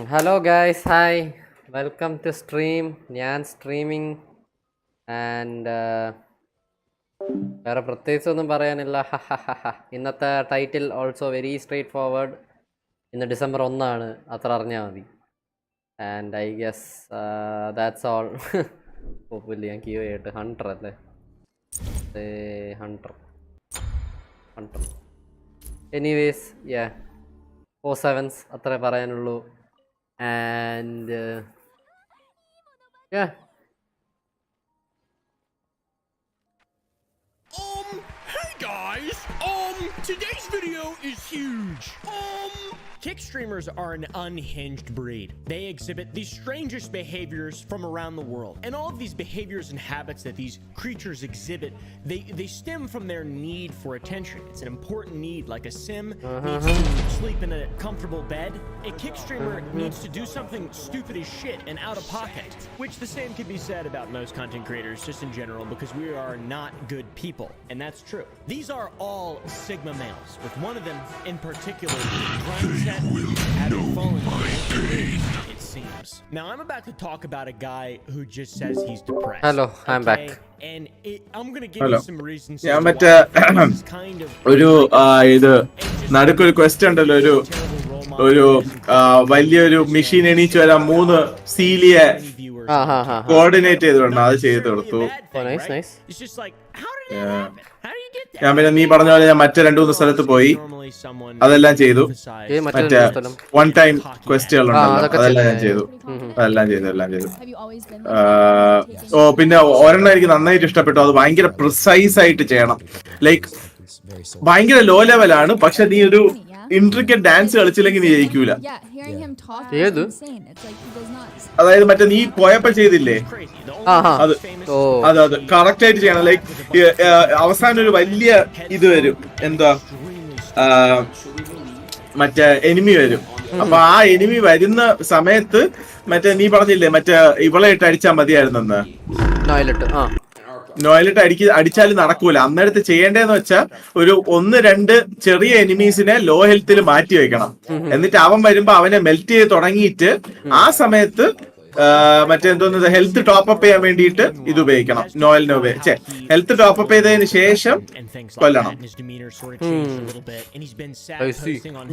Hello guys, hi. Welcome to stream. Njan streaming and വേറെ പ്രത്യേകിച്ചൊന്നും പറയാനില്ല. ഇന്നത്തെ title also very straightforward. ഇന്ന് ഡിസംബർ 1 അത്ര അറിഞ്ഞാൽ മതി. And I guess that's all. പോപ്പില്ല ഞാൻ ക്യൂ ആയിട്ട് 100 അല്ലേ, 100. എനിവേസ് യാ 4 sevens അത്രേ പറയാനുള്ളൂ. And yeah. Hey guys, today's video is huge. Kick streamers are an unhinged breed. They exhibit the strangest behaviors from around the world. And all of these behaviors and habits that these creatures exhibit, they stem from their need for attention. It's an important need, like a sim needs to sleep in a comfortable bed. A kick streamer needs to do something stupid as shit and out of pocket. Which the same can be said about most content creators, just in general, because we are not good people. And that's true. These are all Sigma males, with one of them in particular having fallen pain. It seems. Now I'm about to talk about a guy who just says he's depressed. Hello, I'm back. And I'm going to give you some reasons. Yeah, but ഒരു ഇത് നടുക്കൊരു question ഉണ്ടല്ലോ, ഒരു വലിയൊരു machine എണീച്ച് വരാൻ 3 സീലിയെ coordinate ചെയ്തിട്ടുണ്ട്, അത് ചെയ്ത് കൊടുത്തു. ഞാൻ പിന്നെ നീ പറഞ്ഞ പോലെ ഞാൻ മറ്റേ 2-3 സ്ഥലത്ത് പോയി, അതെല്ലാം ചെയ്തു. മറ്റേ 1 ടൈം ക്വസ്റ്റ്യൻ ഉണ്ടല്ലോ, അതെല്ലാം ഞാൻ ചെയ്തു. എല്ലാം ചെയ്തു. പിന്നെ ഒരെണ്ണം എനിക്ക് നന്നായിട്ട് ഇഷ്ടപ്പെട്ടു. അത് ഭയങ്കര പ്രിസൈസ് ആയിട്ട് ചെയ്യണം. ലൈക്ക് ഭയങ്കര ലോ ലെവലാണ്, പക്ഷെ നീ ഒരു ഇൻട്രിക്കറ്റ് ഡാൻസ് കളിച്ചില്ലെങ്കിൽ നീ ജയിക്കൂല. അതായത് മറ്റേ നീ പോയപ്പോ ചെയ്തില്ലേ, അത് കറക്റ്റ് ആയിട്ട് ചെയ്യണം. ലൈക്ക് അവസാനം ഒരു വലിയ ഇത് വരും, എന്താ മറ്റേ എനിമി വരും. അപ്പൊ ആ എനിമി വരുന്ന സമയത്ത് മറ്റേ നീ പറഞ്ഞില്ലേ മറ്റേ ഇവളെ ഇട്ട് അടിച്ചാൽ മതിയായിരുന്നെന്ന്, നോയിലിട്ട് അടിച്ചാലും നടക്കൂല. അന്നേരത്ത് ചെയ്യേണ്ടതെന്ന് വെച്ചാൽ ഒരു 1-2 ചെറിയ എനിമീസിനെ ലോ ഹെൽത്തിൽ മാറ്റി വെക്കണം. എന്നിട്ട് അവൻ വരുമ്പോ അവനെ മെൽറ്റ് ചെയ്ത് തുടങ്ങിയിട്ട് ആ സമയത്ത് മറ്റെന്തോന്ന് ഹെൽത്ത് ടോപ്പ് ചെയ്യാൻ വേണ്ടിയിട്ട് ഇത് ഉപയോഗിക്കണം. നോയലിനെ ഉപയോഗിച്ച് ഹെൽത്ത് ടോപ്പ് ചെയ്തതിന് ശേഷം കൊല്ലണം.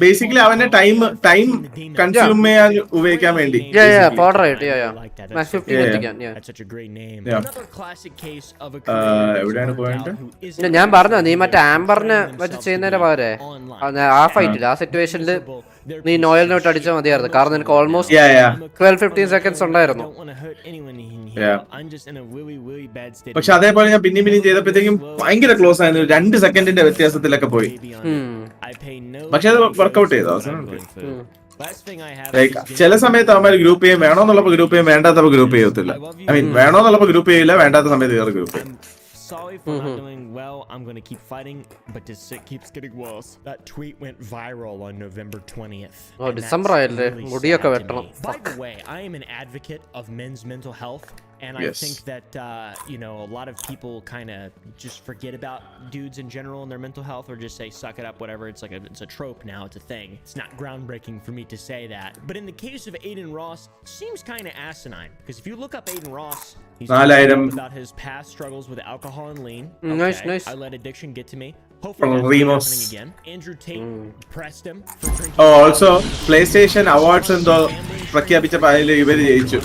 ബേസിക്കലി അവന്റെ ടൈം കൺസ്യൂം ചെയ്യാൻ ഉപയോഗിക്കാൻ വേണ്ടി. എവിടെയാണ് പോയിട്ട് ഞാൻ പറഞ്ഞോ, നീ മറ്റേ ആംബറിനെ വെച്ച് ചെയ്യുന്നതിന്റെ പകരെ ആ ഫൈറ്റിൽ ആ സിറ്റുവേഷനിൽ നീ നോയലിനോട്ട് അടിച്ചാൽ മതിയായിരുന്നു. കാരണം നിനക്ക് ഓൾമോസ്റ്റ് 12-15 സെക്കൻഡ്സ് ഉണ്ടായിരുന്നു. പക്ഷെ അതേപോലെ ഞാൻ പിന്നെയും ചെയ്തപ്പോഴത്തേക്കും ഭയങ്കര ക്ലോസ് ആയിരുന്നു. 2 സെക്കൻഡിന്റെ വ്യത്യാസത്തിലൊക്കെ പോയി. പക്ഷെ അത് വർക്ക്ഔട്ട് ചെയ്തു. ചില സമയത്ത് അവന്മാർ ഗ്രൂപ്പ് ചെയ്യും, വേണോന്നുള്ളപ്പോ ഗ്രൂപ്പ് ചെയ്യും, വേണ്ടാത്തപ്പോ ഗ്രൂപ്പ് ചെയ്യത്തില്ല. ഐ മീൻ വേണോന്നുള്ളപ്പോ ഗ്രൂപ്പ് ചെയ്യില്ല, വേണ്ടാത്ത സമയത്ത് വേറെ ഗ്രൂപ്പ് ചെയ്യും. Sorry for not doing well. I'm going to keep fighting, but this shit keeps getting worse. That tweet went viral on November 20th. Oh, December ayille mudiyokka vettanam. By the way, I am an advocate of men's mental health. And I think that, a lot of people kind of just forget about dudes in general and their mental health, or just say, suck it up, whatever. It's like it's a trope now. It's a thing. It's not groundbreaking for me to say that. But in the case of Aiden Ross, it seems kind of asinine. Because if you look up Aiden Ross, he's talking about his past struggles with alcohol and lean. Nice. I let addiction get to me. Hopefully that's not happening again. Andrew Tate pressed him for drinking. Also, PlayStation Awards എന്തോ പ്രഖ്യാപിച്ചപ്പോൾ അതിൽ ഇവര് ജയിച്ചു,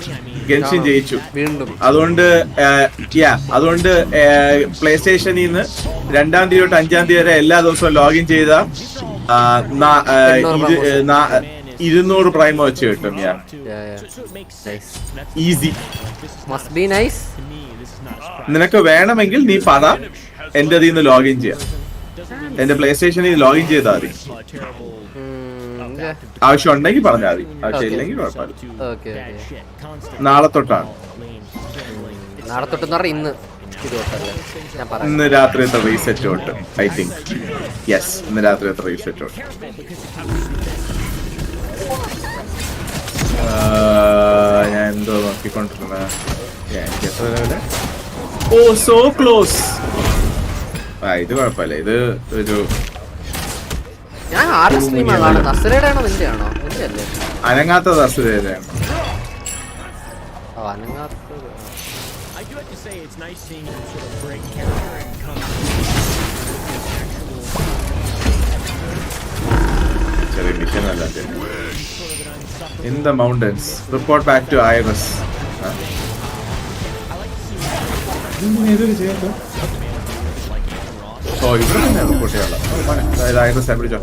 ഗെൻഷിൻ ജയിച്ചു. അതുകൊണ്ട് പ്ലേസ്റ്റേഷനിൽ നിന്ന് 2ാം തീയതി തൊട്ട് 5ാം തീയതി വരെ എല്ലാ ദിവസവും ലോഗിൻ ചെയ്ത 200 പ്രൈമോ വെച്ച് കിട്ടും. ഈസി. നിനക്ക് വേണമെങ്കിൽ നീ പറ, എന്റെ അതിൽ നിന്ന് ലോഗിൻ ചെയ്യാം. എന്റെ പ്ലേസ്റ്റേഷനിൽ ലോഗിൻ ചെയ്താൽ മതി. ആവശ്യം ഉണ്ടെങ്കിൽ പറഞ്ഞാൽ മതി, ആവശ്യമില്ലെങ്കിൽ കുഴപ്പമില്ല. നാളെ തൊട്ടാണ്. ഇന്ന് രാത്രി എത്ര റീസെറ്റ് തൊട്ട് ഐ തിങ്ക്. യെസ്, ഇന്ന് രാത്രി എത്ര റീസെറ്റ് തൊട്ട്. ഞാൻ എന്തോ നോക്കിക്കൊണ്ടിരുന്ന. ഓ സോ ക്ലോസ്. ഇത് കുഴപ്പമില്ല. ഇത് ഒരു ഞാൻ ആരുടെ സ്ട്രീമാണ്? നസ്രയുടെ ആണോ നിന്റെ ആണോ? എന്റെ അല്ലേ? അനങ്ങാത്ത അസുരയാണ്. ഓ അനങ്ങാത്തത്. I do have to say it's nice seeing him sort of break character and come ചെറിയ മിഷൻ അല്ല. In the mountains. Report back to Iris. ഓ ഇവിടെ തന്നെ റിപ്പോർട്ട് ചെയ്യാനുള്ള. അതായത് ഐറിസ് പിടിച്ചോ.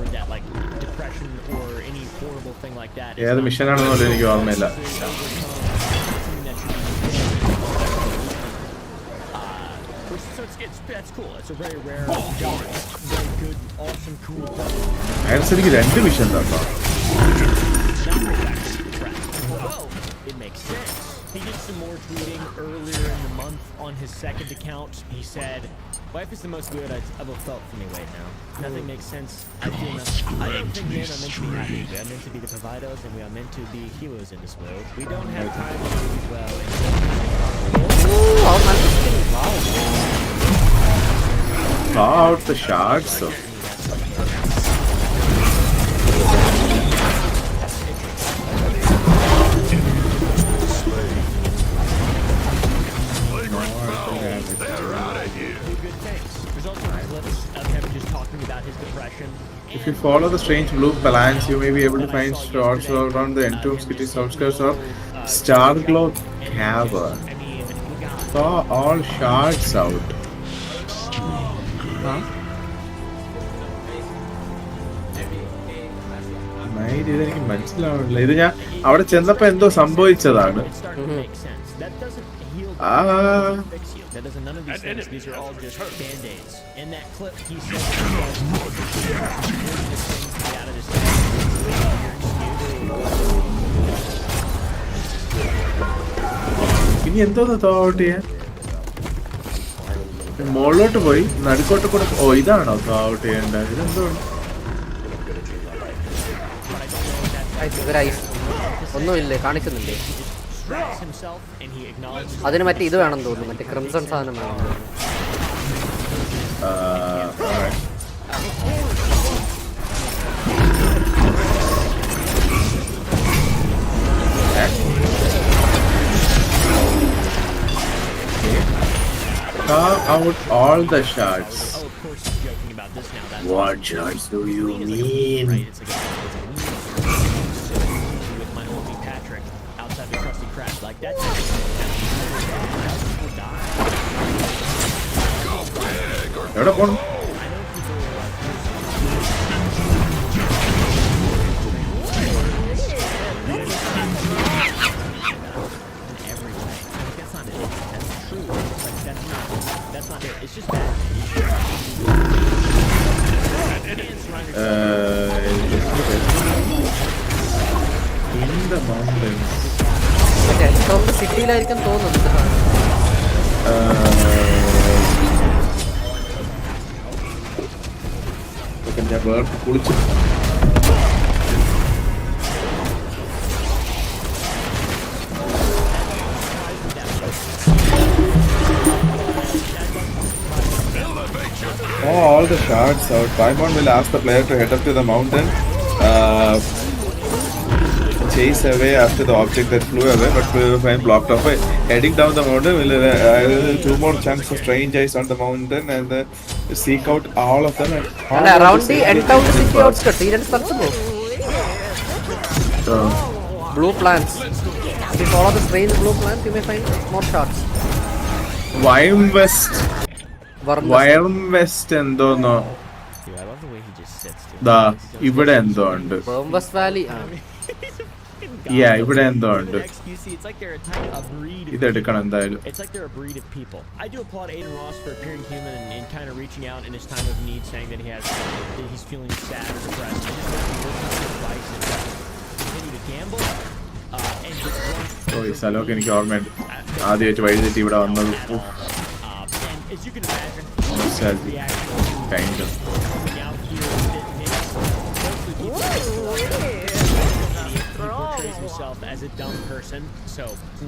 ഏത് മിഷനാണെന്നുള്ളത് എനിക്ക് ഓർമ്മയില്ല. ഐറിസ് എനിക്ക് 2 മിഷൻ തന്നോ. It makes sense. He did some more tweeting earlier in the month on his second account. He said, "Life is the most good I've ever felt for me right now. Nothing makes sense. I feel nothing. I don't think men are meant to be happy. We are meant to be the providers, and we are meant to be heroes in this world. We don't have time to do well." Out the shards. If you follow the strange blue plants, you may be able to find shots around the entombed city outskirts of Starglow Cavern. Saw all shards out. ഇതെനിക്ക് മനസ്സിലാവണില്ല. ഇത് ഞാൻ അവിടെ ചെന്നപ്പോ എന്തോ സംഭവിച്ചതാണ്. ഇനി എന്തോന്ന് തോട്ട് ചെയ്യാൻ? മുകളിലോട്ട് പോയി നടുക്കോട്ട് കൂടെ. ഓ ഇതാണോ ഔട്ട് ചെയ്യേണ്ടത്? ഇതെന്തോ ഒന്നുമില്ലേ, കാണിക്കുന്നില്ലേ? അതിന് മറ്റേ ഇത് വേണം തോന്നുന്നു, മറ്റേ ക്രിംസൺ സാധനം വേണം തോന്നുന്നു. Out all the shards. What shards do you mean? എവിടെ പോണം? സിറ്റിയിലായിരിക്കും തോന്നുന്നത്. ഞാൻ വേറെ കുളിച്ചു. All the shards out. Paimon will ask the player to head up to the mountain, chase away after the object that flew away, but we will find blocked off. Heading down the mountain, we'll 2 more chunks of strange eyes on the mountain and seek out all of them. And around the entombed city outskirts, blue plants. If you follow the strange blue plants, you may find more shards. Worm West എന്തോന്നോ ദാ ഇവിടെ എന്തോ ഉണ്ട്. ഇവിടെ എന്തോ ഉണ്ട്. ഇതെടുക്കണം എന്തായാലും. I do applaud Aiden Ross for appearing human and kind of reaching out in his time of need, saying that he's feeling sad or depressed. Continue to gamble and get drunk. ഈ സ്ഥലമൊക്കെ എനിക്ക് ഓർമ്മയുണ്ട്. ആദ്യമായിട്ട് വഴിതെറ്റി ഇവിടെ വന്നത്. As you can imagine, kind of. Portrays himself as a dumb person, so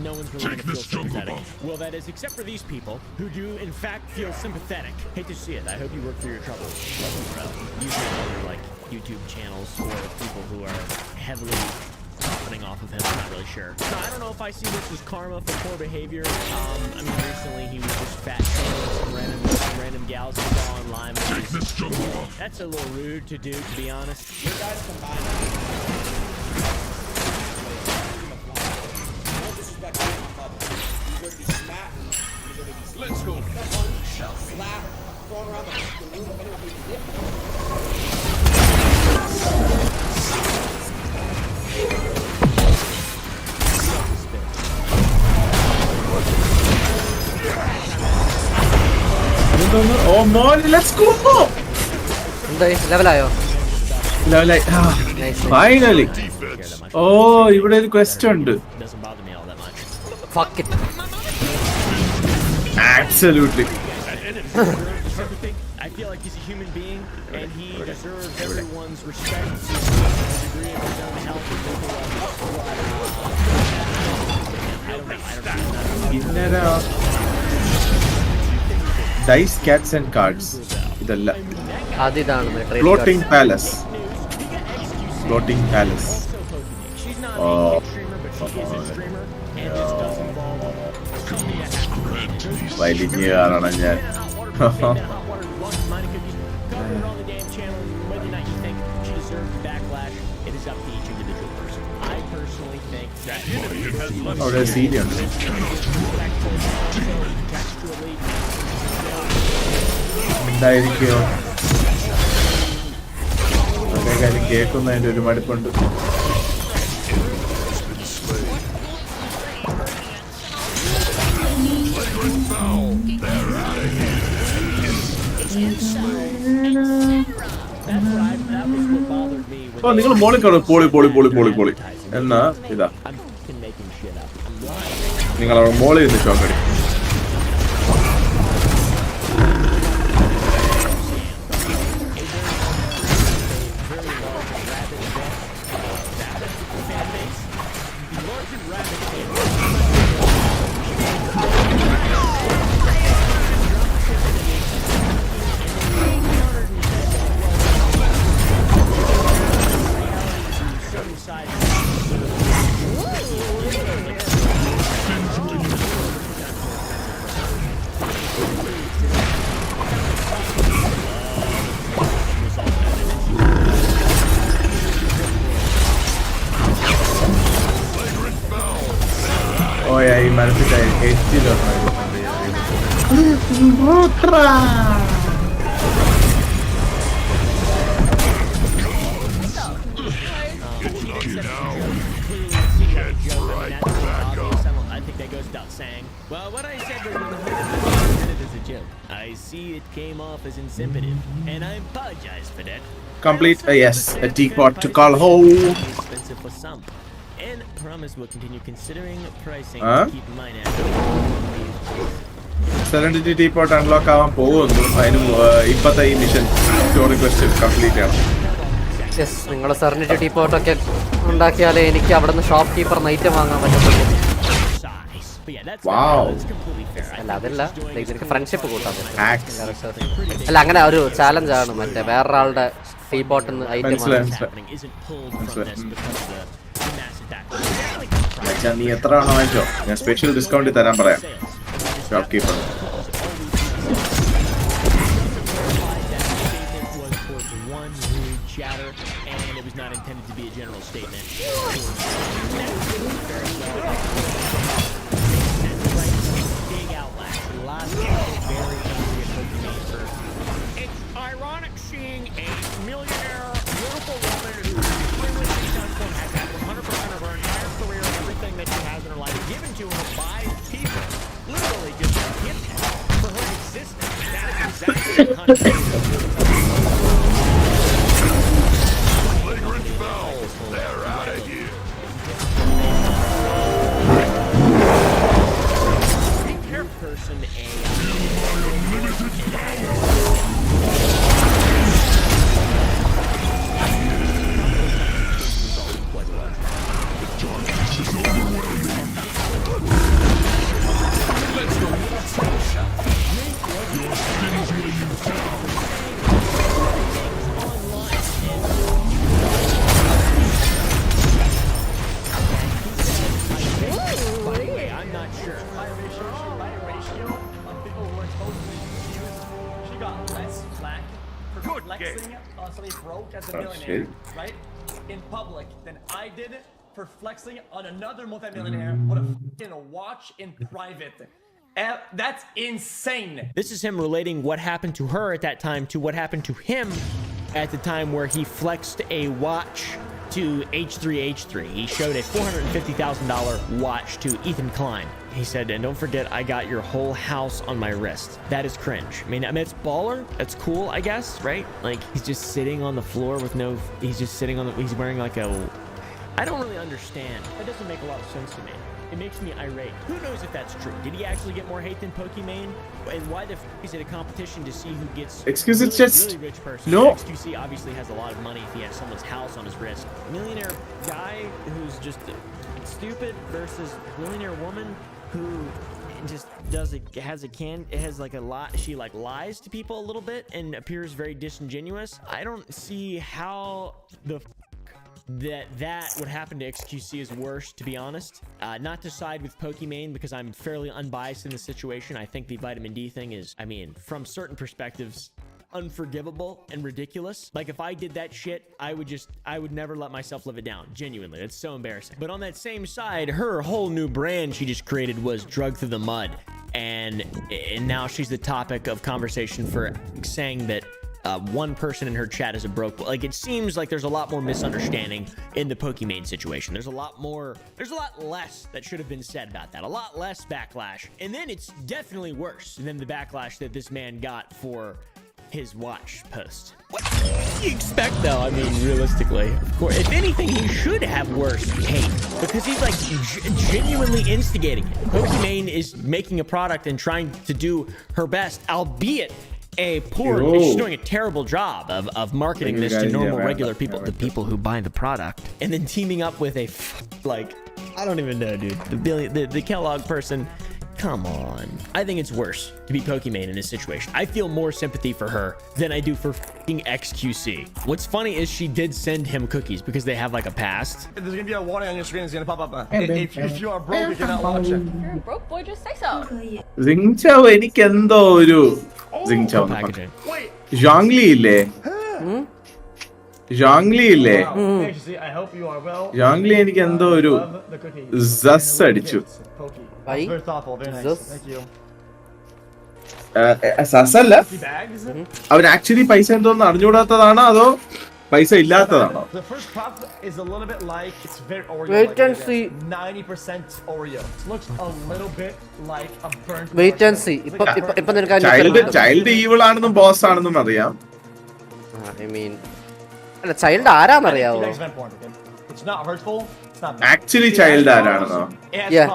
no one's really going to feel sympathetic. Well, that is, except for these people who do, in fact, feel sympathetic. Hate to see it. I hope you work through your troubles. Usually other like YouTube channels or people who are heavily sure. No, I don't know if I see this as karma for poor behavior. I mean, recently he was just fat shaming some random gals he saw online. That's a little rude to do, to be honest. You guys combine. No disrespect to my mother. You're gonna be smacking. You're gonna be. Let's go. Slap, throwing around the room. If anyone can dip. Oh man, let's go! എന്തായി ലെവലായോ? Finally. ഓ, ഇവിടെ ഒരു question ഉണ്ട്. Doesn't bother me all that much. Fuck it. Absolutely. I feel like he's a human being and he deserves everyone's respect to the degree of his own health and mental well-being. Dice, cats and cards. ഇതല്ല. അതിതാണ് Floating palace. Floating palace. She's not Oh. a streamer, but she is a streamer, and this does involve വലിഞ്ഞ് കാണണം ഞാൻ. അവിടെ Serie ഉണ്ട്. എന്തായിരിക്കോ അതേ കാര്യം കേൾക്കുന്നതിന്റെ ഒരു മടുപ്പുണ്ട്. ഓ, നിങ്ങൾ മോളിൽ കാണും. പൊളി പൊളി പൊളി പൊളി പൊളി എന്നാ ഇതാ നിങ്ങൾ അവിടെ മോളിൽ നിന്ന് ഷോക്കടി. Oh yeah, he managed to hit it. I think that goes without saying. Well, what I said was intended as a joke. I see it came off as insensitive, and I apologize for that. Complete, yes, a teapot to call home. Expensive for some, and promise we'll continue considering pricing Huh? to keep mine at. Serenity teapot unlock ആവാൻ പോകുന്നു. അതിന് ഇപ്പത്തെ ഈ mission story quest complete ആണ്. Yes, നിങ്ങൾ serenity ടീപ്പോട്ടൊക്കെ ഉണ്ടാക്കിയാലേ എനിക്ക് അവിടെ നിന്ന് ഷോപ്പ് കീപ്പർ ഐറ്റം വാങ്ങാൻ പറ്റത്തുള്ളൂ. Wow. അല്ല അതല്ല, നിനക്ക് ഫ്രണ്ട്ഷിപ്പ് കൂട്ടാൻ പറ്റും. അല്ല, അങ്ങനെ ഒരു ചാലഞ്ചാണ് മറ്റേ വേറൊരാളുടെ ടീപ്പോട്ടിൽ നിന്ന് ഐറ്റം വാങ്ങാൻ. നീ എത്ര ആണോ വാങ്ങിച്ചോ, ഞാൻ സ്പെഷ്യൽ ഡിസ്കൗണ്ട് തരാൻ പറയാം shop keeper. And it was not intended to be a general statement. Big outlash. Lots of very angry at Pokemon for. It's ironic seeing a millionaire, beautiful woman who's extremely successful and has had 100% of her entire career, everything that she has in her life given to her by people. Literally just a gift for her existence. That is exactly the concept. They're out of here. Person broke as a millionaire, right, in public than I did for flexing on another multimillionaire with a fucking watch in private. That's insane. This is him relating what happened to her at that time to what happened to him at the time where he flexed a watch to H3H3. He showed a $450,000 watch to Ethan Klein. He said, and don't forget, I got your whole house on my wrist. That is cringe. I mean, it's baller. That's cool, I guess, right? Like, he's just sitting on the floor with no, he's just sitting on the, he's wearing like a, I don't really understand. That doesn't make a lot of sense to me. It makes me irate. Who knows if that's true? Did he actually get more hate than Pokimane? And why the f is it a competition to see who gets Excuse, really, it's just really rich person? no. XQC obviously has a lot of money if he has someone's house on his wrist. Millionaire guy who's just stupid versus millionaire woman who just has like a lot. She like lies to people a little bit and appears very disingenuous. I don't see how the that would happen to XQC is worse, to be honest. Not to side with Pokimane because I'm fairly unbiased in the situation. I think the vitamin D thing is, I mean, from certain perspectives, unforgivable and ridiculous. Like if I did that shit, I would never let myself live it down. Genuinely, it's so embarrassing. But on that same side, her whole new brand she just created was Drug Through the Mud, and now she's the topic of conversation for saying that one person in her chat is a broke. Like it seems like there's a lot more misunderstanding in the Pokimane situation. There's a lot less that should have been said about that. A lot less backlash, and then it's definitely worse than the backlash that this man got for his watch post. What do you expect though? I mean, realistically, of course, if anything, he should have worse hate because he's like genuinely instigating it. Pokimane is making a product and trying to do her best, albeit a poor, she's doing a terrible job of marketing this to normal, regular people, the people who buy the product, and then teaming up with a like, I don't even know, dude, the Kellogg person. Come on. I think it's worse to be Pokimane in this situation. I feel more sympathy for her than I do for fucking XQC. What's funny is she did send him cookies because they have like a past. There's gonna be a warning on your screen. It's gonna pop up. If you are broke, you cannot watch it. You're a broke boy, just say so. Zingchao എനിക്ക് എന്തോ ഒരു Zingchao Packaging. Zhongli ഇല്ലേ Zhongli ഇല്ലേ I hope you are well. Zhongli എനിക്ക് എന്തോ ഒരു സസ് അടിച്ചു Why? Very thoughtful. Very nice. This? Thank you. സസല്ല Bags. അവൻ ആക്ച്വലി പൈസ എന്തോന്ന് അറിഞ്ഞുകൂടാത്തതാണോ അതോ പൈസ ഇല്ലാത്തതാണോ The first puff is a little bit like it's very Oreo. Wait and see. 90% Oreo. It looks a little bit like a burnt. Wait and see. ഇപ്പൊ നിനക്ക് child evil ആണെന്നും boss ആണെന്നും അറിയാം. I mean, അല്ല child ആരാന്നറിയാവോ? It's not hurtful. It's not. Actually child ആരാണെന്നോ? Yeah.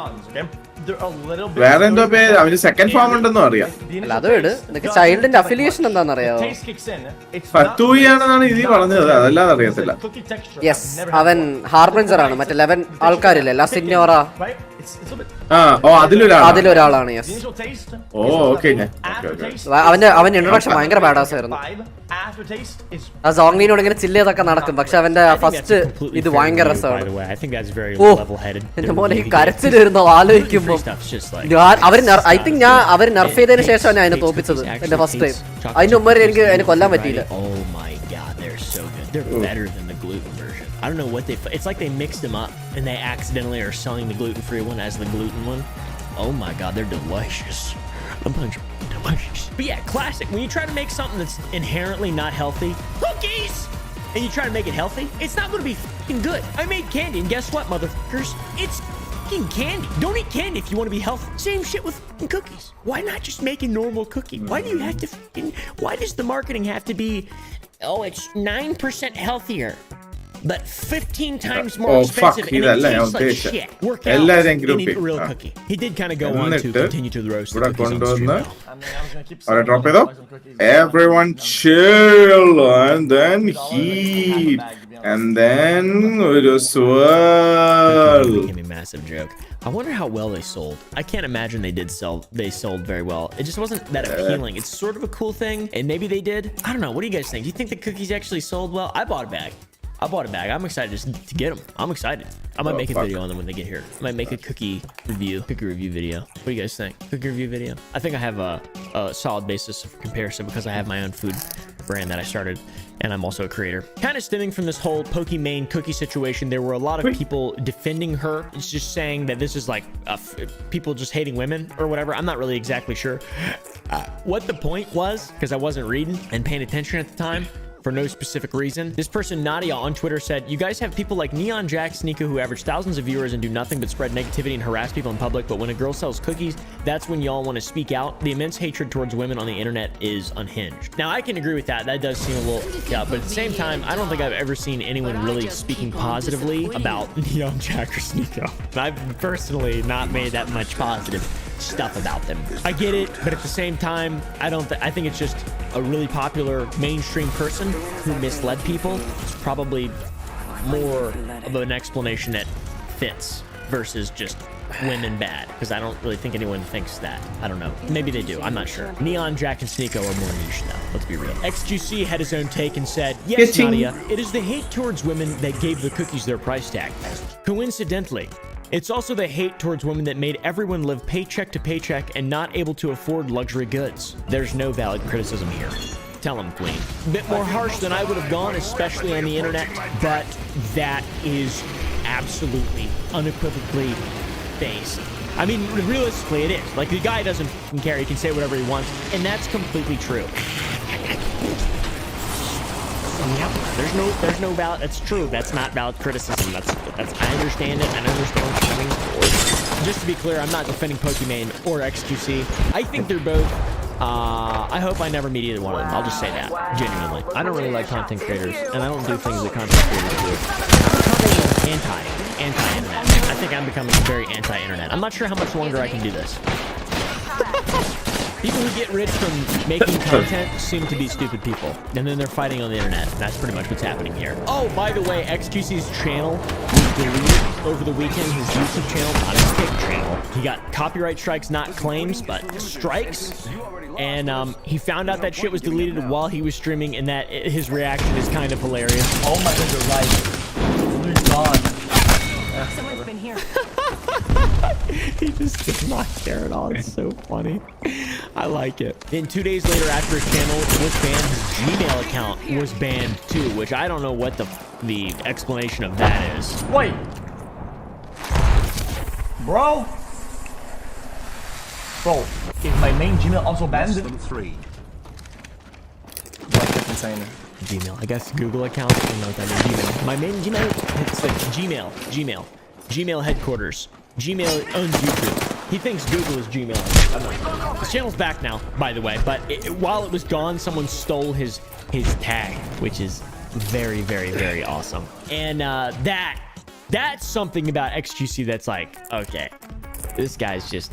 They're a little bit. വേറെ എന്തോ പേര് അവന് സെക്കൻഡ് ഫോം ഉണ്ടെന്നും അറിയാം. അല്ല അത് വിട്. നിനക്ക് ചൈൽഡിന്റെ അഫിലിയേഷൻ എന്താണെന്നറിയാവോ? ഫത്തൂയി ആണെന്നാണ് ഇതിൽ പറഞ്ഞത്, അതല്ലാതെ അറിയത്തില്ല. യെസ്, അവൻ ഹാർബഞ്ചർ ആണ്, മറ്റേ 11 ആൾക്കാരില്ലേ, ലാ സിഗ്നോറ. അതിലൊരാളാണ്. യെസ്. ഓ ഓക്കെ. അവന്റെ ഇൻട്രൊഡക്ഷൻ ഭയങ്കര ബാഡാസ് ആയിരുന്നു. ആ സോങ്ലിനോട് ഇങ്ങനെ ചില്ല് ചെയ്തൊക്കെ നടക്കും, പക്ഷെ അവന്റെ ഫസ്റ്റ് ഇത് ഭയങ്കര രസമാണ്. ഓ എന്റെ മോനെ ഈ കരച്ചിൽ വരുന്നോ ആലോചിക്കുമ്പോ. ഐ തിങ്ക് അവര് നർഫ് ചെയ്തതിനു ശേഷമാണ് ഞാൻ അതിനെ തോപ്പിച്ചത് എന്റെ ഫസ്റ്റ് ടൈം. അതിന് മുമ്പ് എനിക്ക് അതിനെ കൊല്ലാൻ പറ്റിയില്ല. They're better than the gluten version. I don't know what it's like they mixed them up and they accidentally are selling the gluten-free one as the gluten one. Oh my god, they're delicious. A bunch of delicious. But yeah, classic. When you try to make something that's inherently not healthy, cookies, and you try to make it healthy, it's not going to be fucking good. I made candy and guess what, motherfuckers? It's fucking candy. Don't eat candy if you want to be healthy. Same shit with fucking cookies. Why not just make a normal cookie? Why do you have to why does the marketing have to be, oh, it's 9% healthier, but 15 times more expensive, and it tastes like shit. Work out and eat a real cookie. He did kind of go on to continue to roast the cookies on the stream, though. Drop it up. Everyone chill, and then heat, and then a swirl. Give me a massive joke. I wonder how well they sold. I can't imagine they sold very well. It just wasn't that appealing. It's sort of a cool thing, and maybe they did. I don't know. What do you guys think? Do you think the cookies actually sold well? I bought a bag. I'm excited just to get them. I'm excited. I might make a video on them when they get here. I might make a cookie review video. What do you guys think? Cookie review video. I think I have a solid basis of comparison because I have my own food brand that I started, and I'm also a creator. Kind of stemming from this whole Pokimane cookie situation, there were a lot of people defending her. It's just saying that this is like people just hating women or whatever. I'm not really exactly sure what the point was, because I wasn't reading and paying attention at the time. For no specific reason. This person, Nadia, on Twitter said, "You guys have people like Neon, Jack, Sneeko who average thousands of viewers and do nothing but spread negativity and harass people in public, but when a girl sells cookies, that's when y'all want to speak out. The immense hatred towards women on the internet is unhinged." Now, I can agree with that. That does seem a little, yeah, but at the same time, I don't think I've ever seen anyone really speaking positively about Neon, Jack, or Sneeko. I've personally not made that much positive stuff about them. I get it, but at the same time, I think it's just a really popular mainstream person who misled people. It's probably more of an explanation that fits versus just women bad, because I don't really think anyone thinks that. I don't know. Maybe they do. I'm not sure. Neon, Jack, and Sneeko are more niche though. Let's be real. XQC had his own take and said, "Yes, Nadia, it is the hate towards women that gave the cookies their price tag. Coincidentally, it's also the hate towards women that made everyone live paycheck to paycheck and not able to afford luxury goods. There's no valid criticism here." Tell him, Queen. A bit more harsh than I would have gone, especially on the internet, but that is absolutely, unequivocally based. I mean, realistically, it is. Like, the guy doesn't care. He can say whatever he wants, and that's completely true. Yep. There's no valid. That's true. That's not valid criticism. That's. I understand it. I understand what you're coming for. Just to be clear, I'm not defending Pokimane or XQC. I think they're both. I hope I never meet either one of them. I'll just say that genuinely. I don't really like content creators, and I don't do things that content creators do. I'm becoming anti-internet. I think I'm becoming very anti-internet. I'm not sure how much longer I can do this. People who get rich from making content seem to be stupid people, and then they're fighting on the internet. That's pretty much what's happening here. Oh, by the way, XQC's channel was deleted over the weekend. His YouTube channel, not his fake channel. He got copyright strikes, not claims, but strikes. And he found out that shit was deleted while he was streaming, and that his reaction is kind of hilarious. Oh my god, you're right. You're gone. Someone's been here. He just does not care at all. It's so funny. I like it. Then 2 days later, after his channel was banned, his Gmail account was banned too, which I don't know what the explanation of that is. Wait. Bro, is my main Gmail also banned? That's insane. Gmail. I guess Google account. I don't know what that is. Gmail. My main Gmail. It's like Gmail. Gmail headquarters. Gmail owns YouTube. He thinks Google is Gmail. His channel's back now, by the way. But while it was gone, someone stole his tag, which is very, very, very awesome. And that's something about XQC that's like, okay, this guy's just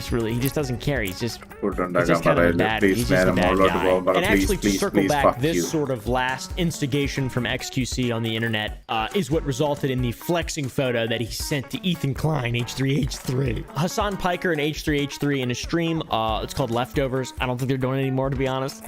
really, he just doesn't care. He's just kind of a bad, he's just a bad guy. And actually, to circle back, this sort of last instigation from XQC on the internet is what resulted in the flexing photo that he sent to Ethan Klein, H3H3. Hassan Piker and H3H3 in a stream, it's called Leftovers. I don't think they're doing it anymore, to be honest.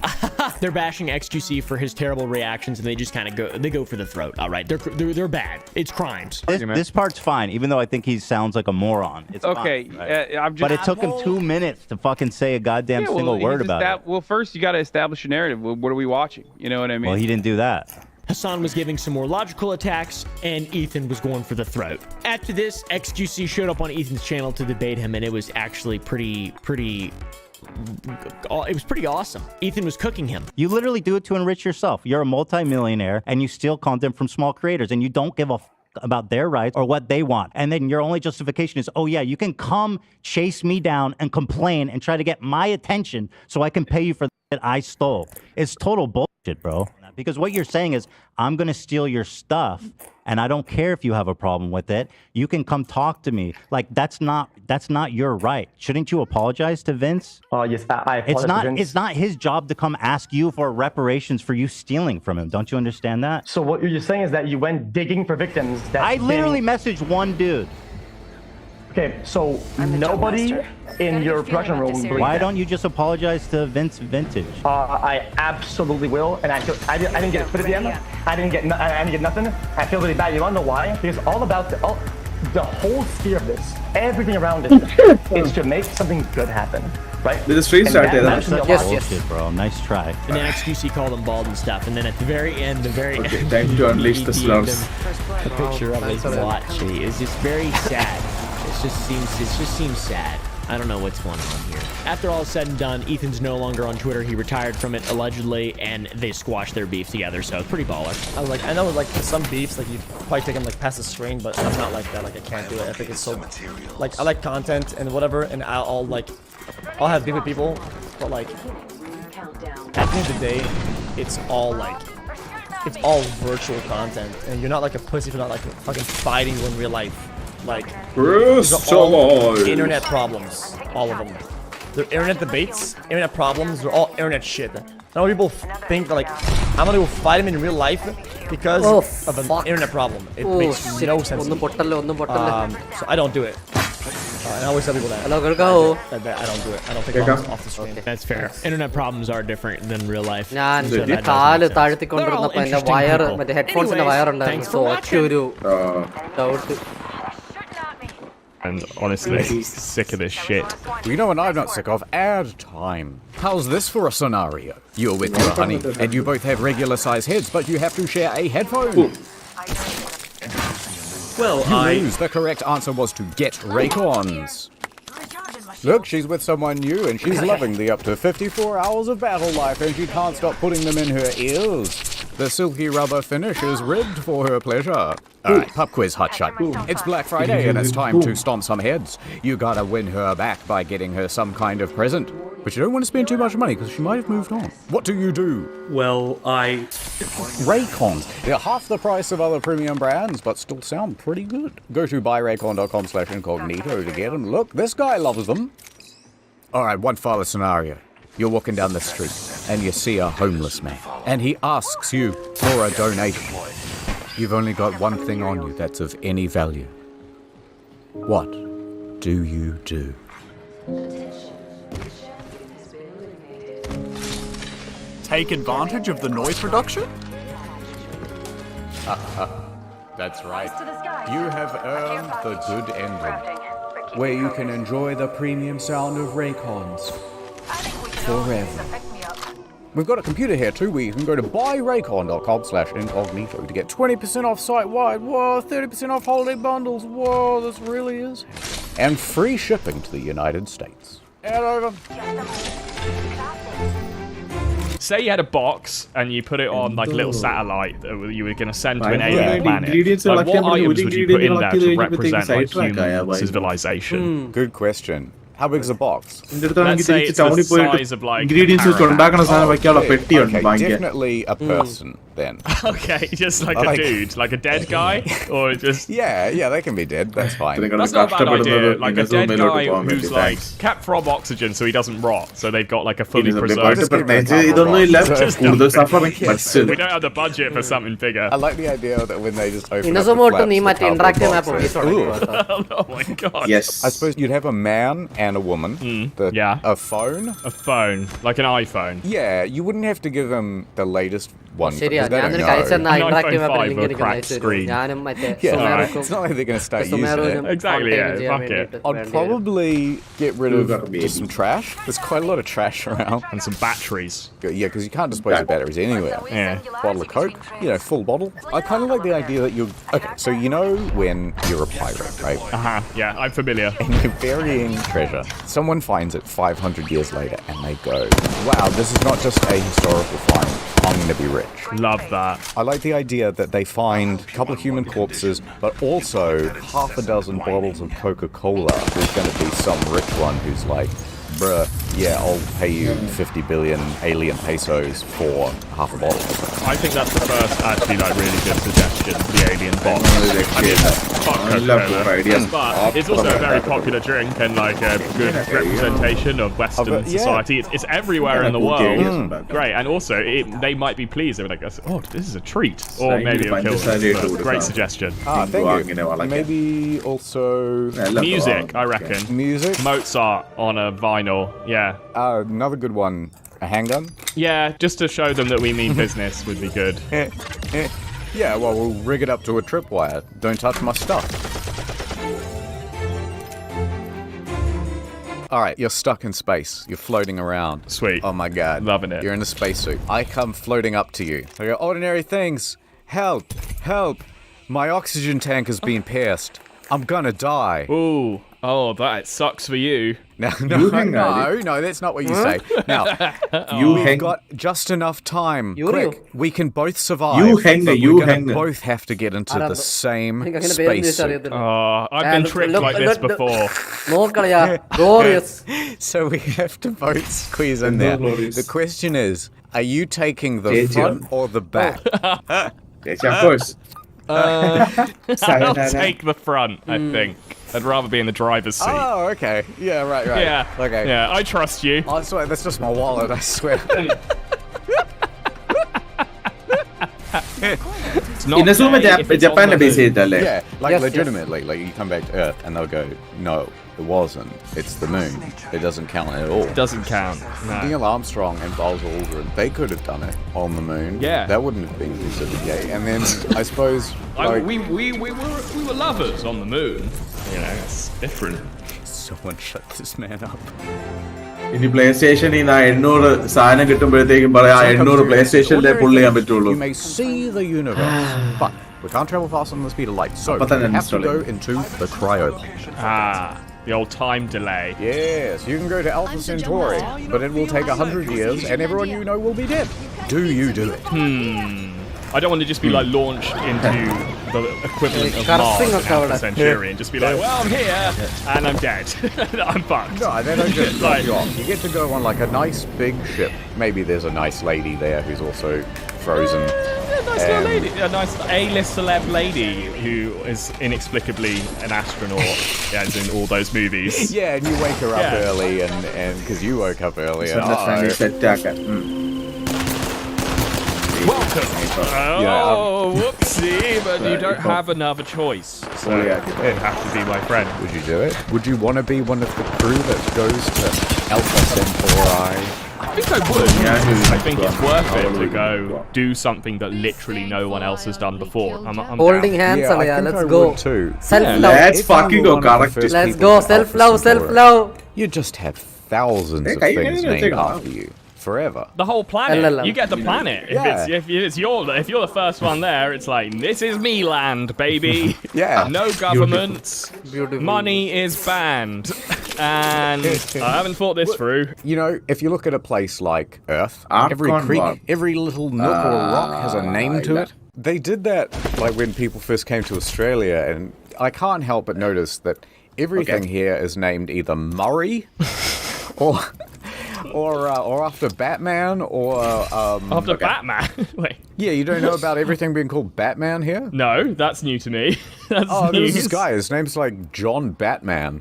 They're bashing XQC for his terrible reactions, and they just kind of go for the throat. All right, they're bad. It's crimes. This part's fine, even though I think he sounds like a moron. It's okay, fine, right? I'm just. But it took him 2 minutes to fucking say a goddamn single word about it. Well, first you got to establish a narrative. What are we watching? You know what I mean? Well, he didn't do that. Hassan was giving some more logical attacks, and Ethan was going for the throat. After this, XQC showed up on Ethan's channel to debate him, and it was actually pretty awesome. Ethan was cooking him. You literally do it to enrich yourself. You're a multimillionaire, and you steal content from small creators, and you don't give a about their rights or what they want. And then your only justification is, oh yeah, you can come chase me down and complain and try to get my attention so I can pay you for that I stole. It's total bullshit, bro. Because what you're saying is, I'm going to steal your stuff, and I don't care if you have a problem with it. You can come talk to me. Like, that's not your right. Shouldn't you apologize to Vince? Yes, I apologize to Vince. It's not his job to come ask you for reparations for you stealing from him. Don't you understand that? So what you're saying is that you went digging for victims. I literally messaged one dude. Okay, so nobody in your production room believed Why that. don't you just apologize to Vince Vintage? I absolutely will, and I didn't get a spit at the end. I didn't get nothing. I feel really bad. You wanna know why? Because all about the the whole sphere of this, everything around it, is to make something good happen, right? This is street And start, that yeah. matters to me a Yes, lot. yes. Bullshit, bro. Nice try. And then XQC called him bald and stuff. And then at the very end, Okay, time to unleash the slurs. A picture of his watch. It's just very sad. It just seems sad. I don't know what's going on here. After all is said and done, Ethan's no longer on Twitter. He retired from it allegedly, and they squashed their beef together. So it's pretty baller. I know like some beefs, like you probably take them like past the screen, but I'm not like that. Like I can't do it. I think it's so, like I like content and whatever, and I'll have beef with people, but like at the end of the day, it's all virtual content, and you're not like a pussy for not like fucking fighting in real life. Like, these are all internet problems, all of them. They're internet debates, internet problems, they're all internet shit. I know people think that, like, I'm gonna go fight him in real life because of an internet problem. It makes no sense to me. So I don't do it. And I always tell people that. Hello, go. I don't do it. I don't think I'm off the screen. That's fair. Internet problems are different than real life. ഞാൻ So that does കാല് make sense. താഴ്ത്തിക്കൊണ്ടിരുന്നപ്പോ എന്റെ They're all wire interesting മറ്റേ people. ഹെഡ്ഫോൺസിന്റെ Anyways, വയറുണ്ടായിരുന്നു thanks so for ഒറ്റ watching. ഒരു doubt And honestly, sick of this shit. You know what I'm not sick of? Ad time. How's this for a scenario? You're with your honey, and you both have regular size heads, but you have to share a headphone. Well, You lose. The correct answer was to get Raycons. Look, she's with someone new, and she's loving the up to 54 hours of battle life, and she can't stop putting them in her ears. The silky rubber finish is ribbed for her pleasure. Alright, pub quiz hot shot. It's Black Friday and it's time to stomp some heads. You gotta win her back by getting her some kind of present. But you don't want to spend too much money because she might have moved on. What do you do? well, Raycons. They're half the price of other premium brands, but still sound pretty good. Go to buyraycon.com/incognito to get them. Look, this guy loves them. Alright, one father scenario. You're walking down the street and you see a homeless man and he asks you for a donation. You've only got one thing on you that's of any value. What do you do? Take advantage of the noise reduction? That's right. You have earned the good ending, where you can enjoy the premium sound of Raycons forever. We've got a computer here too where you can go to buyraycon.com/incognito to get 20% off site-wide. Whoa, 30% off holiday bundles. Whoa, this really is. And free shipping to the United States. Head over. Say you had a box and you put it on like a little satellite that you were going to send to an Right. alien planet. Ingredients Like, are what lucky, items would you put in there to ingredient represent like sidetrack, human civilization? Good question. How big's a box? എന്റെ അടുത്താണെങ്കിൽ Let's say തിരിച്ച് it's the ടൗണിൽ പോയിട്ട് size of, like, ingredients Paramount. ഉണ്ടാക്കുന്ന സാധനം വയ്ക്കാനുള്ള പെട്ടിയുണ്ട് Okay, വാങ്ങിക്കാൻ. definitely a person then. Okay, just like a Like- dude, like a dead guy, or just. Yeah, they can be dead. That's fine. That's not a bad idea. Like a dead guy who's like Thanks. kept from oxygen so he doesn't rot. So they've got like a fully ഇനി preserved. പാട്ട് പ്രത്യേകിച്ച് ഇതൊന്നും ഇല്ല കൂടുതൽ suffering We don't have the budget for something bigger. I like the idea that when they just open ഇന്നസമോട്ട് up നീ the മറ്റേ flaps, the interactive cardboard map box says, തുടങ്ങി "Ooh." Oh my god. Yes. I suppose you'd have a man and a woman. yeah. A phone. A phone, like an iPhone. Yeah, you wouldn't have to give them the latest one. ശരിയാ because they ഞാൻ don't നിനക്ക് know. അയച്ചെന്ന An interactive iPhone 5 map link with എനിക്ക് cracked അയച്ചു screen. ഞാനും മറ്റേ Yeah, സുമേറുക്കും it's not like they're going to start using സുമേറുവിനും it. Exactly, content yeah, ചെയ്യാൻ fuck it. വേണ്ടിയിട്ട് I'd വേണ്ടി വരും. probably get rid You've of got to be just some trash. There's quite a lot of trash around. And some batteries. Yeah, because you can't dispose of batteries anywhere. Yeah. Bottle of Coke, full bottle. I kind of like the idea that you. Okay, so you know when you're a pirate, right? Yeah, I'm familiar. And you're burying treasure. Someone finds it 500 years later and they go, wow, this is not just a historical find. I'm going to be rich. Love that. I like the idea that they find a couple of human corpses, but also half a dozen bottles of Coca-Cola. There's going to be some rich one who's like, bruh, yeah, I'll pay you 50 billion alien pesos for half a bottle. I think that's the first actually like really good suggestion, the alien box. I mean, fuck Coca-Cola, but it's also a very popular drink and like a good representation of Western yeah. society. It's everywhere in the world. Great, and also they might be pleased. They're like, oh, this is a treat, or maybe it'll kill them. But great suggestion. Thank you. Maybe also Music, I reckon. music. Mozart on a vinyl, yeah. Another good one, a handgun. Yeah, just to show them that we mean business would be good. Yeah, well, we'll rig it up to a tripwire. Don't touch my stuff. All right, you're stuck in space. You're floating around. Sweet. Oh my god. Loving it. You're in a spacesuit. I come floating up to you. I go, ordinary things. Help. Help. My oxygen tank has been pierced. I'm gonna die. Ooh. Oh, that sucks for you. No, that's not what you say. Now, we've got just enough time. Quick, we can both survive. We're gonna both have to get into the same spacesuit. Oh, I've been tricked like this before. Glorious. So we have to both squeeze in there. The question is, are you taking the front or the back? Yes, of course. I'll take the front, I think. I'd rather be in the driver's seat. Oh, okay. Yeah, right. Yeah. Okay. Yeah, I trust you. I swear, that's just my wallet, I swear. It's not Inazuma gay if it's on Japan the base moon. ചെയ്തിട്ടല്ലേ? Yeah, like Yes, legitimately, like you come back to Earth and they'll go, no, it wasn't. It's the moon. It doesn't count at all. Doesn't count. No. Neil Armstrong and Buzz Aldrin, they could have done it on the moon. Yeah. That wouldn't have been considered gay. And then I suppose like, we were lovers on the moon. You know, it's different. someone shut this man up. ഇനി play സ്റ്റേഷനിൽ നിന്ന് 800 സാധനം കിട്ടുമ്പോഴത്തേക്കും പറയാം 800 play സ്റ്റേഷനിലെ പുള്ളി ചെയ്യാൻ പറ്റുള്ളൂ. You may see the universe, but we can't travel faster than the speed of light, so But then we have to install go it. into the cryopod. The old time delay. Yes, you can go to Alpha Centauri, but it will take 100 years, and everyone you know will be dead. Do you do it? I don't want to just be like launched into the equivalent of Mars in Alpha Centauri and just be like, well, I'm here and I'm dead. I'm fucked. No, they don't just drop Like- you off. You get to go on like a nice big ship. Maybe there's a nice lady there who's also frozen. Nice little lady, a nice A-list celeb lady who is inexplicably an astronaut, as in all those movies. Yeah, and you wake her up Yeah. early, and because you woke up early. And, set ആക്കാൻ. Welcome. Oh, whoopsie, but you don't have another choice. So it'd have to be my friend. would you do it? Would you want to be one of the crew that goes to Alpha Centauri? I think I would. I think it's worth it to go do something that literally no one else has done before. I'm Holding down. hands, Yeah, I Alaya, think let's I go. would too. Self-love. Let's If you fucking were go, one of the correct. first Let's people go, to Alpha self-love, Centauri, self-love. You just have thousands of Hey, things can you named take it after you forever. The whole planet. LLM. You get the planet. Yeah. If you're the first one there, it's like this is me land, baby. Yeah. No governments. Beautiful. Money is banned. And I haven't thought this through. You know, if you look at a place like Earth, every Archon creek, one. every little nook or rock has a name to it. They did that like when people first came to Australia, and I can't help but notice that everything here is named either Murray or after Batman or After Batman. Wait. yeah, you don't know about everything being called Batman here? No, that's new to me. That's Oh, there's news. this guy. His name's like John Batman,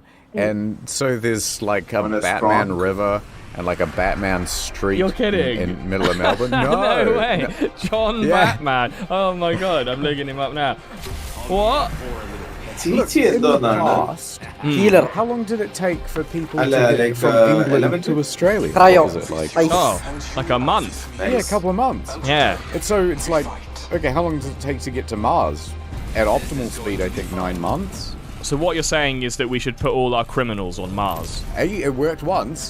and so there's like a Someone is Batman strong. river and like a Batman street. You're kidding. in middle of Melbourne. No, No way. John Yeah. Batman. Oh my god, I'm looking him up now. What? ചീച്ചി In the എന്തോന്നാണ്? past, Healer. how long did it take for people Alla, to get like, from England elementary? to Australia? Cryo. What was it like? Ice. Oh, like a month. Yeah, a couple of months. Yeah. It's like, okay, how long does it take to get to Mars? At optimal speed, I think 9 months. So what you're saying is that we should put all our criminals on Mars. Hey, it worked once.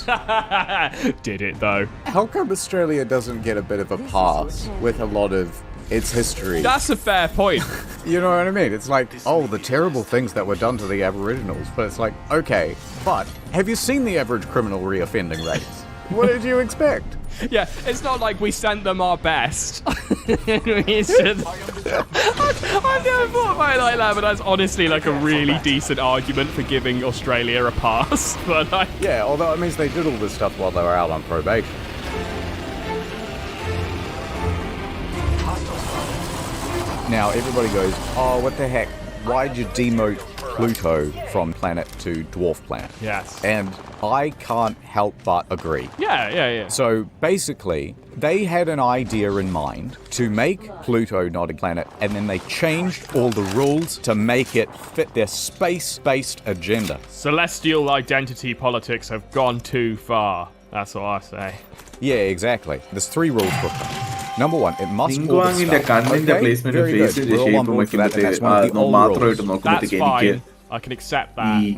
Did it though? How come Australia doesn't get a bit of a pass with a lot of its history? That's a fair point. You know what I mean? It's like, oh, the terrible things that were done to the Aboriginals. But it's like, okay, but have you seen the average criminal reoffending rates? What did you expect? Yeah, it's not like we sent them our best. We should... I've never thought about it like that, but that's honestly like a really decent argument for giving Australia a pass. But like, Yeah, although it means they did all this stuff while they were out on probation. Now everybody goes, oh, what the heck? Why'd you demote Pluto from planet to dwarf planet? yes. And I can't help but agree. Yeah. So basically, they had an idea in mind to make Pluto not a planet, and then they changed all the rules to make it fit their space-based agenda. Celestial identity politics have gone too far. That's what I say. Yeah, exactly. There's 3 rules for them. Number 1, it must orbit ലിംഗ്വാങ്ങിന്റെ stuff. കണ്ണിന്റെ Okay, placement very good. ഫേസിന്റെ We're all on shape board for that, and that's one of the old മാത്രമായിട്ട് rules. നോക്കുമ്പോഴത്തേക്ക് That's എനിക്ക് fine. I can accept that. ഈ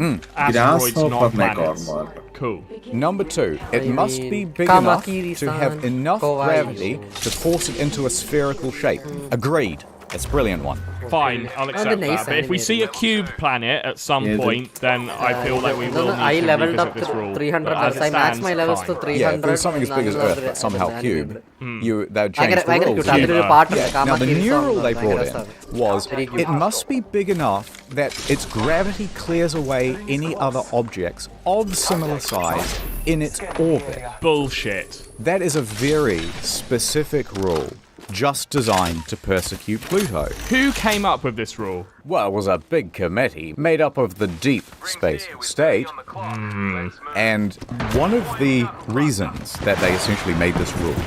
Asteroids not ഗ്രാസ്ഹോപ്പറിനെ planets. ഓർമ്മ. Cool. Number 2, it must be big enough to have enough gravity to force it into a spherical shape. Agreed. It's a brilliant one. Fine, I'll accept nice that. But if we see a cube planet at some Yeah, point, then I feel like we will I need to leveled revisit up this to rule. 300 But as levels. it I matched stands, my levels to fine. 300. Yeah, if it was something as big as Earth, but somehow cube, that would change the ഭയങ്കര rules. cute. അതിലൊരു പാട്ടുണ്ട്, Now, the കാമാക്കിരി new song rule they ഭയങ്കര brought in രസാണ്. was Very cute. it must be big enough that its gravity clears away any other objects of similar size in its orbit. Bullshit. That is a very specific rule, just designed to persecute Pluto. Who came up with this rule? Well, it was a big committee made up of the deep space state. And one of the reasons that they essentially made this rule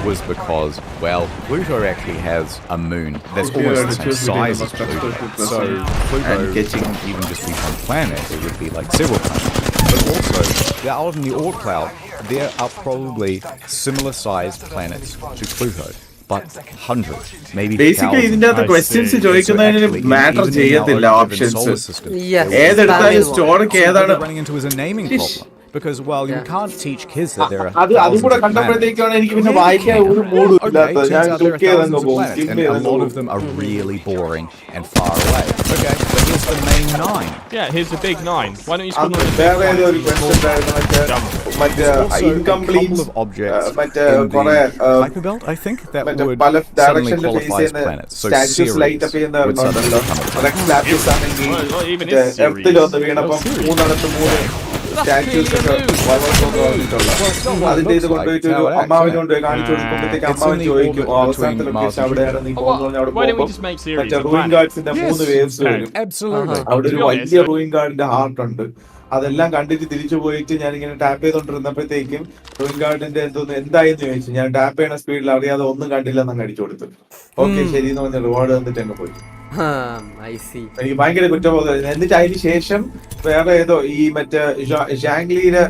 was because, well, Pluto actually has a moon that's almost the same size as Pluto. So Pluto wouldn't even just be one planet, it would be like several planets. But also, they're out in the Oort cloud, there are probably similar sized planets to Pluto. But hundreds, maybe basically ഇതിന്റെ അകത്ത് questions ചോദിക്കുന്നതിന് matter ചെയ്യത്തില്ല options. Yes. ഏതെടുത്താലും സ്റ്റോറിക്ക് ഏതാണ് running into is a naming problem. Because, well, you can't teach kids that there are അതും കൂടെ കണ്ടപ്പോഴത്തേക്കാണ് എനിക്ക് പിന്നെ വായിക്കാൻ ഒരു മൂഡ് Okay, ഇല്ലാത്തത്. turns ഞാൻ out there are ക്ലിക്ക് ചെയ്തങ്ങ് thousands of പോകും, planets, skip and a ചെയ്തങ്ങ് lot പോകും. of them are really boring and far away. Okay, but here's the main 9. Yeah, here's the big 9. Why don't you just അന്ന് call them വേറെ ഏതോ ഒരു question ഉണ്ടായിരുന്നു, മറ്റേ Also, a couple incomplete of objects മറ്റേ in കുറെ the hyperbelt, I think, that മറ്റേ would പല suddenly ഡയറക്ഷനിൽ ഫേസ് qualify as ചെയ്യുന്ന planets. So statues light up ചെയ്യുന്ന would suddenly ഒരെണ്ണമുണ്ടല്ലോ. become a അതൊക്കെ സ്റ്റാച്യൂസ് ആണെങ്കിൽ What even മറ്റേ is Ceres? എർത്തിലൊന്ന് വീണപ്പം മൂന്നിടത്ത് മൂന്ന് സ്റ്റാച്യൂസ് ഒക്കെ വളർന്നു വന്നിട്ടുള്ള അതിന്റെ ഇത് കൊണ്ടുപോയിട്ട് ഒരു അമ്മാവിനെ കൊണ്ടുപോയി കാണിച്ചു കൊടുക്കുമ്പോഴത്തേക്ക് അമ്മാവൻ ചോദിക്കും അവസാനത്തെ ലൊക്കേഷൻ അവിടെയാണ് നീ പോകുന്നത്. അവിടെ Why don't we പോകുമ്പോൾ just make Ceres മറ്റേ a റൂയിൻ planet? ഗാർഡ്സിന്റെ 3 വേവ്സ് വരും. Absolutely. അവിടെ ഒരു To be honest, വലിയ റൂയിൻ ഗാർഡിന്റെ ഹാർട്ട് ഉണ്ട്. അതെല്ലാം കണ്ടിട്ട് തിരിച്ചു പോയിട്ട് ഞാൻ ഇങ്ങനെ ടാപ്പ് ചെയ്തോണ്ടിരുന്നപ്പോഴത്തേക്കും റൂയിൻ ഗാർഡിന്റെ എന്തായെന്ന് ചോദിച്ചു. ഞാൻ ടാപ്പ് ചെയ്യണ സ്പീഡിൽ അറിയാതെ ഒന്നും കണ്ടില്ല എന്നങ്ങ് അടിച്ചു കൊടുത്തു. ഓക്കെ ശരി എന്ന് പറഞ്ഞ റിവാർഡ് തന്നിട്ട് അങ്ങ് പോയി. I see. എനിക്ക് ഭയങ്കര കുറ്റബോധം. എന്നിട്ട് അതിന് ശേഷം വേറെ ഏതോ ഈ മറ്റേ ജാങ്ലീരെ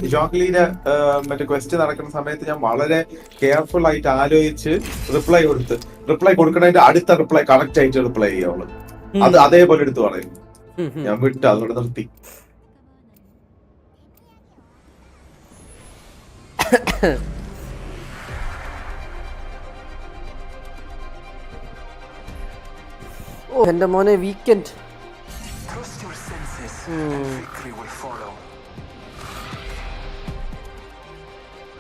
മറ്റേ ക്വസ്റ്റ്യൻ നടക്കുന്ന സമയത്ത് ഞാൻ വളരെ കെയർഫുൾ ആയിട്ട് ആലോചിച്ച് റിപ്ലൈ കൊടുക്കണതിന്റെ അടുത്ത റിപ്ലൈ കറക്റ്റ് ആയിട്ട് റിപ്ലൈ ചെയ്യാവുള്ളൂ. അത് അതേപോലെ എടുത്ത് പറയും. ഞാൻ വിട്ടു, അതോടെ നിർത്തി. ഓ എന്റെ മോനെ വീക്കെൻഡ്.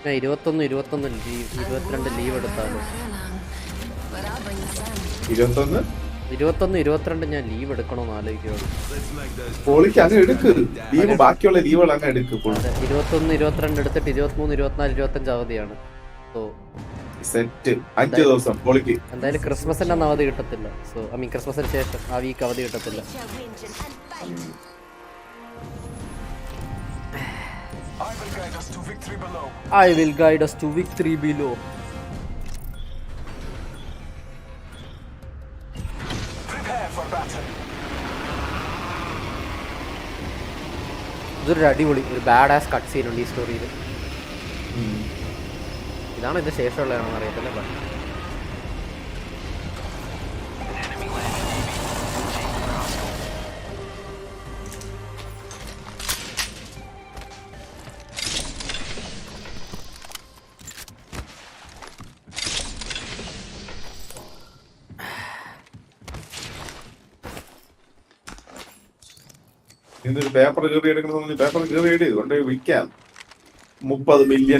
ഞാൻ 21 ലീവ് 22 ലീവ് എടുത്താലും 22 ഞാൻ ലീവ് എടുക്കണോന്ന് ആലോചിക്കുള്ളൂ. പോളിക്ക് അങ്ങ് എടുക്ക് ലീവ്, ബാക്കിയുള്ള ലീവുകൾ അങ്ങ് എടുക്ക്. 21 22 എടുത്തിട്ട് 23 24 25 അവധിയാണ്. സോ സെറ്റ് 5 ദിവസം പോളിക്ക്. എന്തായാലും ക്രിസ്മസിന്റെ അന്ന് അവധി കിട്ടത്തില്ല. സോ ഐ മീൻ ക്രിസ്മസിന് ശേഷം ആ വീക്ക് അവധി കിട്ടത്തില്ല. I will guide us to victory below. ഇതൊരു അടിപൊളി ഒരു ബാഡ് ആസ് കട്ട് സീൻ ഉണ്ട് ഈ സ്റ്റോറിയിൽ. ഇതാണ് ഇതിന്റെ ശേഷമുള്ളതാണെന്ന് അറിയത്തില്ല. ഇന്നൊരു പേപ്പർ കയറി എടുക്കണമെന്ന് പേപ്പർ കയറി എടുത്ത് കൊണ്ടുപോയി വിൽക്കാം. 30 മില്യൺ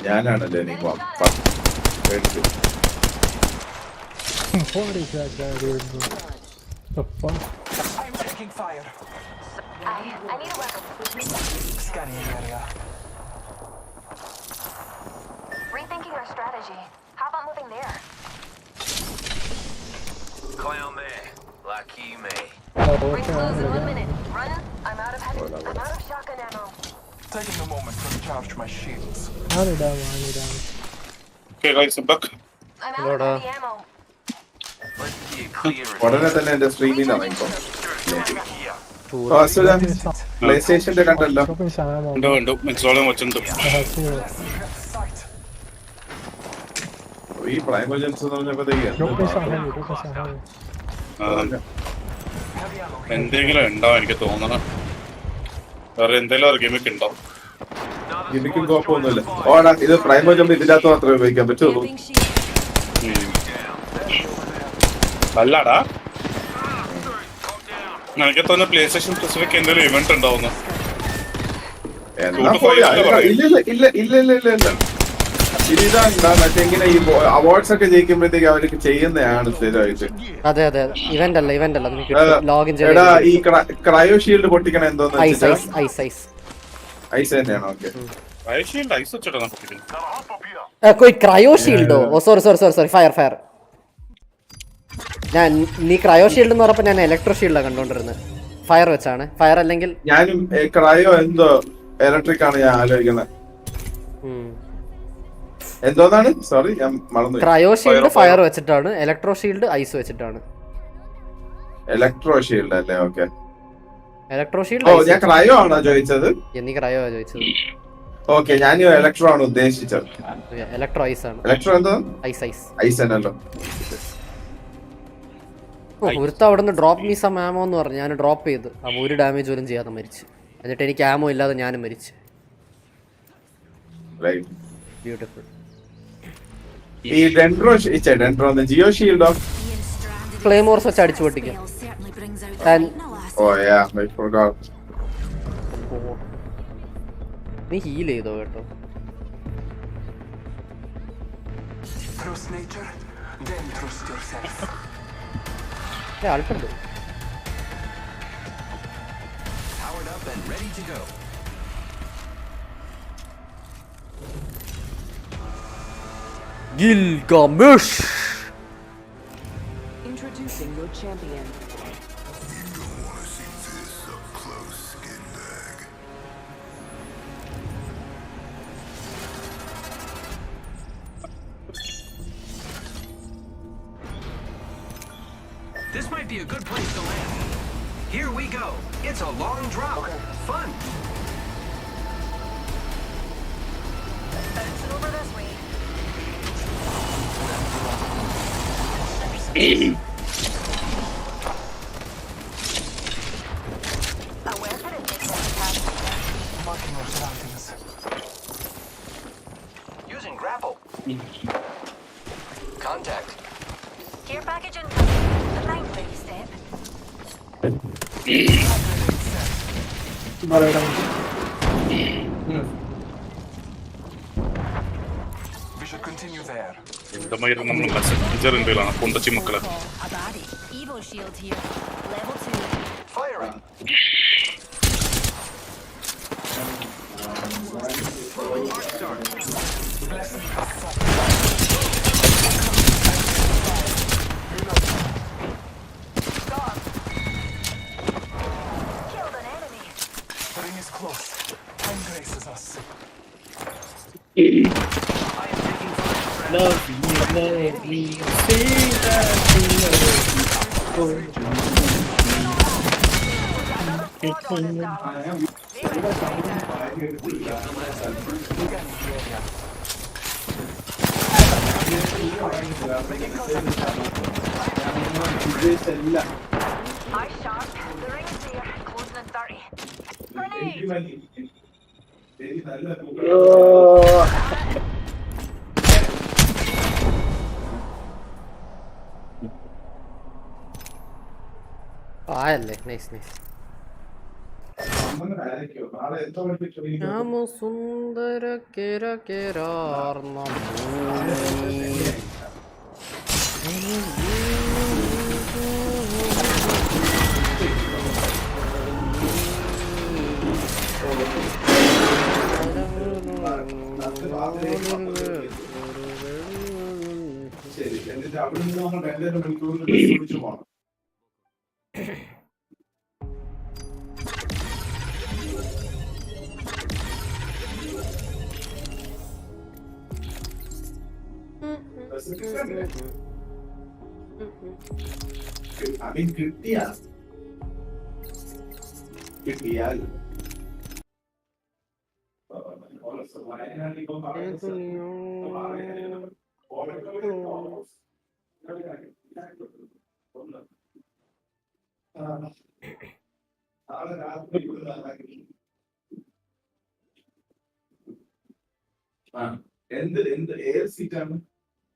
ഞാനാണല്ലേ എനിക്ക് മേടിച്ചു. What is that guy doing? The fuck? I'm taking fire. I need a weapon. Scanning the area. Rethinking our strategy. How about moving there? Clown there. Lucky me. Ring close in 1 minute. Run. I'm out of shotgun ammo. Taking a moment to recharge my shields. I need ammo. Okay guys, I'm back. I'm out of heavy ammo. ഉടനെ തന്നെ എന്റെ സ്ട്രീമിൽ നിന്നാണ് ഇപ്പൊ play സ്റ്റേഷന്റെ കണ്ടല്ലോ. Drop me some ammo. ഉണ്ട് മിക്സോളം വെച്ചിട്ടുണ്ട്. I have zero. ഈ പ്രൈമൽ ജെൻസ് എന്ന് പറഞ്ഞപ്പോഴത്തേക്ക് എന്തെങ്കിലും ഉണ്ടാവും എനിക്ക് തോന്നണം. വേറെ എന്തെങ്കിലും ഗിമിക്ക് ഉണ്ടാവും. ഗിമിക്കും കുഴപ്പമൊന്നുമില്ല. ഓടാ ഇത് പ്രൈമൽ ജമ്പ് ഇതിനകത്ത് മാത്രമേ ഉപയോഗിക്കാൻ പറ്റുള്ളൂ. അല്ലാടാ എനിക്ക് തോന്നുന്നു പ്ലേ സ്റ്റേഷൻ സ്പെസിഫിക് എന്തെങ്കിലും ഇവന്റ് ഉണ്ടാവുന്നു. ഇങ്ങനെ ഈ അവാർഡ്സ് ഒക്കെ ജയിക്കുമ്പോഴത്തേക്ക് അവർക്ക് ചെയ്യുന്നതാണ് സ്ഥിരമായിട്ട്. അതെ അതെ ഇവന്റ് അല്ല ലോഗിൻ എടാ ഈ ക്രയോ ഷീൽഡ് പൊട്ടിക്കണ എന്തോന്ന് ഐസ് തന്നെയാണോ? ഓക്കെ ക്രയോ ഷീൽഡോ? Oh sorry fire. നീ ക്രയോ ഷീൽഡ് എന്ന് പറഞ്ഞപ്പോ ഞാൻ ഇലക്ട്രോ ഷീൽഡാണ് കണ്ടോണ്ടിരുന്നത്. ഫയർ വെച്ചാണ്. ഫയർ അല്ലെങ്കിൽ ഞാനും ക്രയോ എന്തോ ഇലക്ട്രിക് ആണ് ഞാൻ ആലോചിക്കുന്നത്. എന്തോന്നാണ്? സോറി ഞാൻ മറന്നു. ക്രയോ ഷീൽഡ് ഫയർ വെച്ചിട്ടാണ്, ഇലക്ട്രോ ഷീൽഡ് ഐസ് വെച്ചിട്ടാണ്. ഇലക്ട്രോ ഷീൽഡ് അല്ലേ? ഓക്കെ. Electro shield. ഓ ഞാൻ ക്രയോ ആണോ ചോദിച്ചത്? നീ ക്രയോ ചോദിച്ചത്. ഓക്കെ ഞാൻ ഇലക്ട്രോ ആണ് ഉദ്ദേശിച്ചത്. ഇലക്ട്രോ ഐസ് ആണ്. ഇലക്ട്രോ എന്തോ? ഐസ് ആണല്ലോ. ഒരുത്ത അവിടെ നിന്ന് ഡ്രോപ്പ് മീ സം ആമോ എന്ന് പറഞ്ഞു. ഞാൻ ഡ്രോപ്പ് ചെയ്ത്. അപ്പോൾ ഒരു ഡാമേജ് പോലും ചെയ്യാതെ മരിച്ചു. എന്നിട്ട് എനിക്ക് ആമോ ഇല്ലാതെ ഞാനും മരിച്ചു. ബ്യൂട്ടിഫുൾ. ഈ ഡെൻഡ്രോ ജിയോ ഷീൽഡോ ക്ലേമോർസ് വെച്ച് അടിച്ചു പൊട്ടിക്കാം. നീ ഹീൽ ചെയ്തോ കേട്ടോ. ആൾക്കുണ്ട്. Gilgamesh. Introducing your champion. This might be a good place to land. Here we go. It's a long drop. Fun. Bouncing over this way. Using grapple. Contact. Care package incoming. A line ready step. We should continue there. നമ്മൾ മെസ്സഞ്ചറിലാണ് കൊണ്ടച്ചി മക്കളെ. Evo shield here. Level 2. Firing. Killed an enemy. Ring is close. Time graces us. Eye sharp. The ring is near. Closing in 30. Grenade. ആയല്ലേ. Nice. സുന്ദര കേരാർന്ന ശരി. എന്നിട്ട് അവിടെ നിന്ന് നമ്മൾ 2 മണിക്കൂറിൽ വിളിച്ചു പോകണം. കിട്ടിയാൽ വയനാട്ടിൽ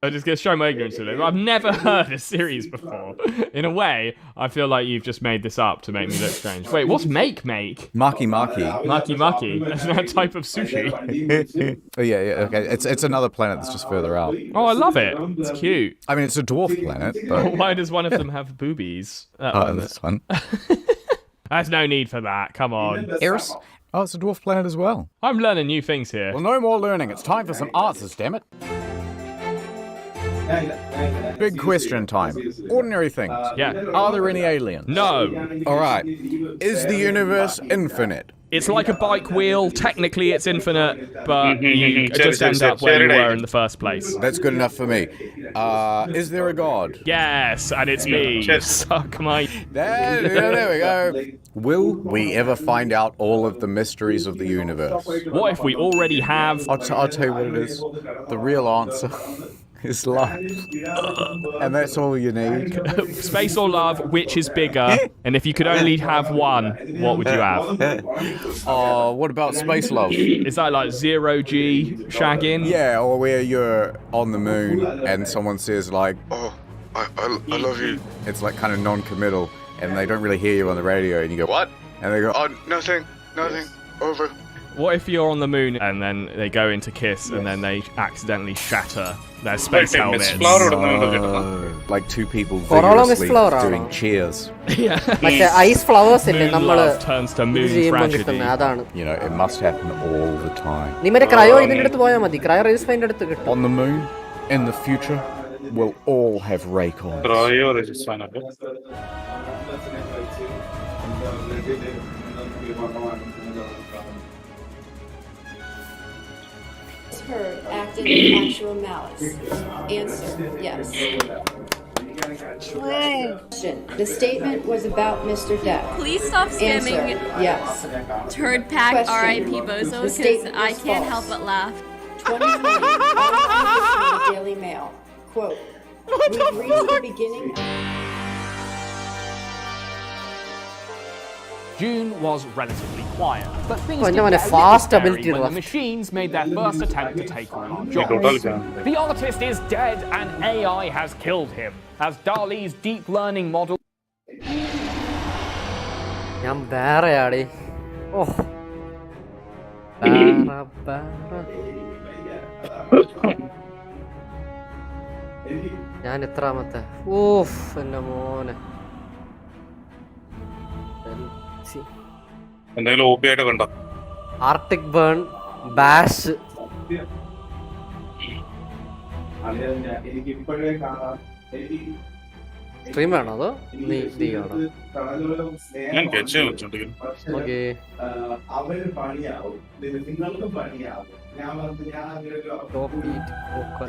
I just get show my ignorance of it. I've never heard a series before. In a way, I feel like you've just made this up to make me look strange. Wait, what's make? Maki. Maki. That's not a type of sushi. Oh yeah, okay. It's another planet that's just further out. Oh, I love it. It's cute. I mean, it's a dwarf planet, but Why does one of them have boobies? this one. There's no need for that. Come on. Eris? Oh, it's a dwarf planet as well. I'm learning new things here. Well, no more learning. It's time for some answers, damn it. Big question time. Ordinary things. Yeah. Are there any aliens? No. All right. Is the universe infinite? It's like a bike wheel. Technically, it's infinite, but you just end up where you were in the first place. That's good enough for me. Is there a god? Yes, and it's me. Suck my... There we go. Will we ever find out all of the mysteries of the universe? What if we already have? I'll tell you what it is. The real answer is love. And that's all you need. Space or love, which is bigger? And if you could only have one, what would you have? What about space love? Is that like 0G shagging? Yeah, or where you're on the moon and someone says like, oh, I love you. It's like kind of non-committal and they don't really hear you on the radio and you go, what? And they go, oh, nothing, over. What if you're on the moon and then they go into kiss and then they accidentally shatter their space helmets? Like two people vigorously doing cheers. Yeah. Ice flowers love turns to moon tragedy. You know, it must happen all the time. On the moon, in the future, we'll all have Raycons. Heard acted with actual malice. Answer, yes. The statement was about Mr. Depp. Please stop spamming Answer, yes. Turd Pack Question. RIP Bozo, The because statement I was can't false. help but laugh. 20 million on the Daily Mail. Quote, we've reached the beginning. June was relatively quiet, but things Oh, did no, get a a fast little ability scary when the left. machines made their first attempt to take on our jobs. The artist is dead and AI has killed him, as DALL-E's deep learning model... ഞാൻ വേറെയാടി ഓ ഞാൻ എത്രാമത്തെ of എന്റെ മോനെ എന്തെങ്കിലും OP ആയിട്ട് കണ്ടോ? Arctic burn bash stream വേണോ അതോ നീ കാണോ? ഞാൻ catch ചെയ്യാൻ വെച്ചോണ്ടിരിക്കുന്നു. ഓക്കേ അവര് പണിയാവും നിങ്ങൾക്ക് പണിയാവും. ഞാൻ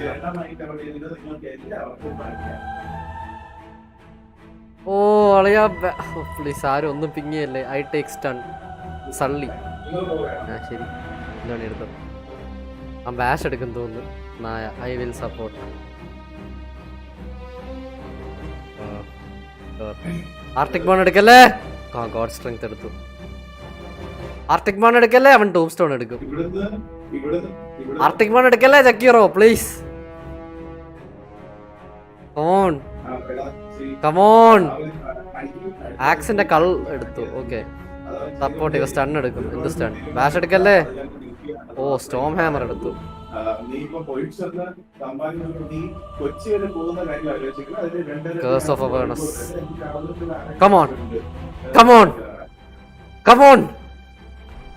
ചേട്ടനായിട്ട് അവിടെ ഇരുന്ന് നിങ്ങൾക്ക് എല്ലാവർക്കും പണിയാവും. ഓ അളിയാ പ്ലീസ് ആരും ഒന്നും പിങ്ങിയല്ലേ. ഐ ടേക്ക് സ്റ്റൺ സള്ളി. ആ ശരി എന്താണ് എടുത്തത്? ആ ബാഷ് എടുക്കും തോന്നുന്നു. നായ I will support. Arctic bone എടുക്കല്ലേ? ആ ഗോഡ് സ്ട്രെങ്ത് എടുത്തു. ആർട്ടിക് ബോൺ എടുക്കല്ലേ? അവൻ ടൂം സ്റ്റോൺ എടുക്കും. ആർട്ടിക് ബോൺ എടുക്കല്ലേ ജക്കീറോ പ്ലീസ്. On come on. ആക്സിന്റെ കൾ എടുത്തു. ഓക്കെ സപ്പോർട്ട് ചെയ്ത സ്റ്റൺ എടുക്കും. എന്ത് സ്റ്റൺ? ബാഷ് എടുക്കല്ലേ? ഓ സ്റ്റോം ഹാമർ എടുത്തു. Curse of awareness. Come on. Come on. Come on.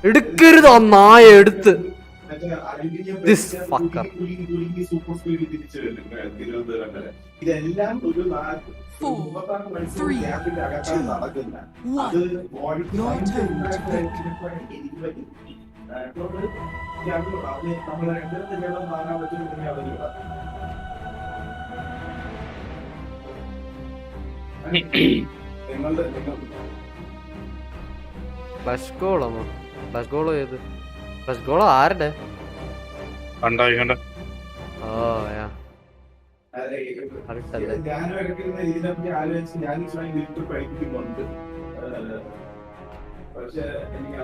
എടുക്കരുത് ആ നായ എടുത്ത്. This fucker. ഇതെല്ലാം ഒരു 4, 3, 2, 1. Your turn to pick. Flush ഗോളാണോ? ഫ്ലഷ് ഗോളോ ഏത്? ഫ്ലഷ് ഗോളോ ആരുടെ? കണ്ടായി കണ്ട. ഓ യാ അടുത്തല്ലേ ഞാനും ഇടയ്ക്കിരുന്ന് ഇതിനെപ്പറ്റി ആലോചിച്ച് ഞാൻ വീട്ടിൽ പഠിപ്പിക്കുന്നുണ്ട്. പക്ഷെ എനിക്ക്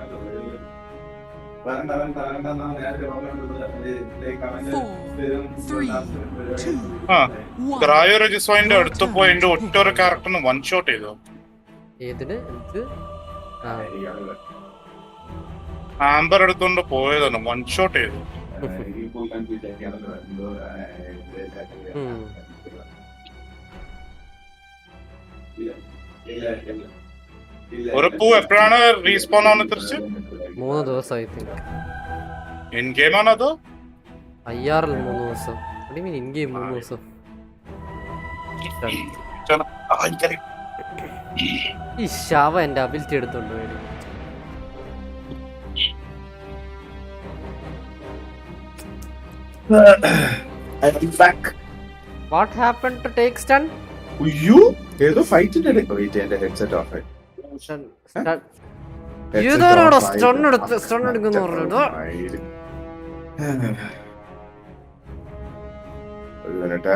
ക്രയോരജിസോയിന്റെ അടുത്ത് പോയി എന്റെ ഒറ്റൊരു ക്യാരക്ടറിന് വൺ ഷോട്ട് ചെയ്തു. ഏതിന് എന്ത് ആംബർ എടുത്തോണ്ട് പോയതാണ്, വൺ ഷോട്ട് ചെയ്തു. ഒരു പൂ എപ്പോഴാണ് റീസ്പോൺ ആവുന്നത്? തിരിച്ച് 3 ദിവസം ഐ തിങ്ക്. ഇൻ ഗെയിം ആണോ അതോ IRL 3 ദിവസം? ഇൻ ഗെയിം 3 ദിവസം. ഈ ശവ എന്റെ അബിലിറ്റി എടുത്തോണ്ട് പോയി. What happened to take stun? ഏതോ ഫൈറ്റിന്റെ ഹെഡ്സെറ്റ് ഓഫ് ആയി. ഏതോടെ സ്റ്റൺ എടുക്കുന്നു പറഞ്ഞോ. ഒരു മിനിറ്റ്.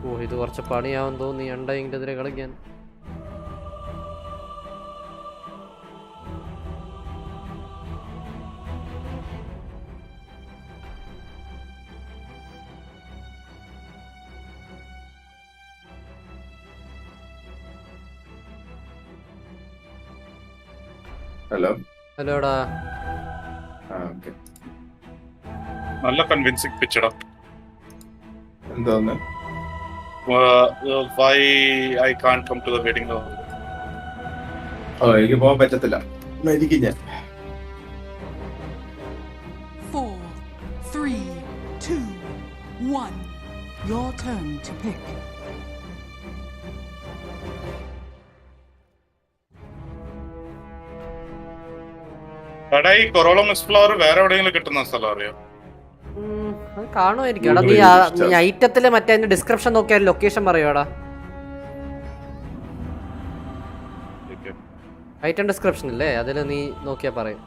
ഓ ഇത് കുറച്ച് പണിയാവും തോന്നി അണ്ടയിന്റെ എതിരെ കളിക്കാൻ. ഹലോടാ. നല്ല കൺവിൻസിംഗ് പിച്ചടാ. എന്തോന്ന്? Why I can't come to the wedding hall? എനിക്ക് പോകാൻ പറ്റത്തില്ല, മരിക്കും ഞാൻ. 4, 3, 2, 1. Your turn to pick. എടാ ഈ കൊറോളം എക്സ്പ്ലോർ വേറെ എവിടെയെങ്കിലും കിട്ടുന്ന സ്ഥലം അറിയോ? അത് കാണുമായിരിക്കും. എടാ നീ ഐറ്റത്തില് മറ്റേ ഡിസ്ക്രിപ്ഷൻ നോക്കിയാൽ ലൊക്കേഷൻ പറയുവാടാ. ഐറ്റം ഡിസ്ക്രിപ്ഷൻ ഇല്ലേ, അതില് നീ നോക്കിയാ പറയും.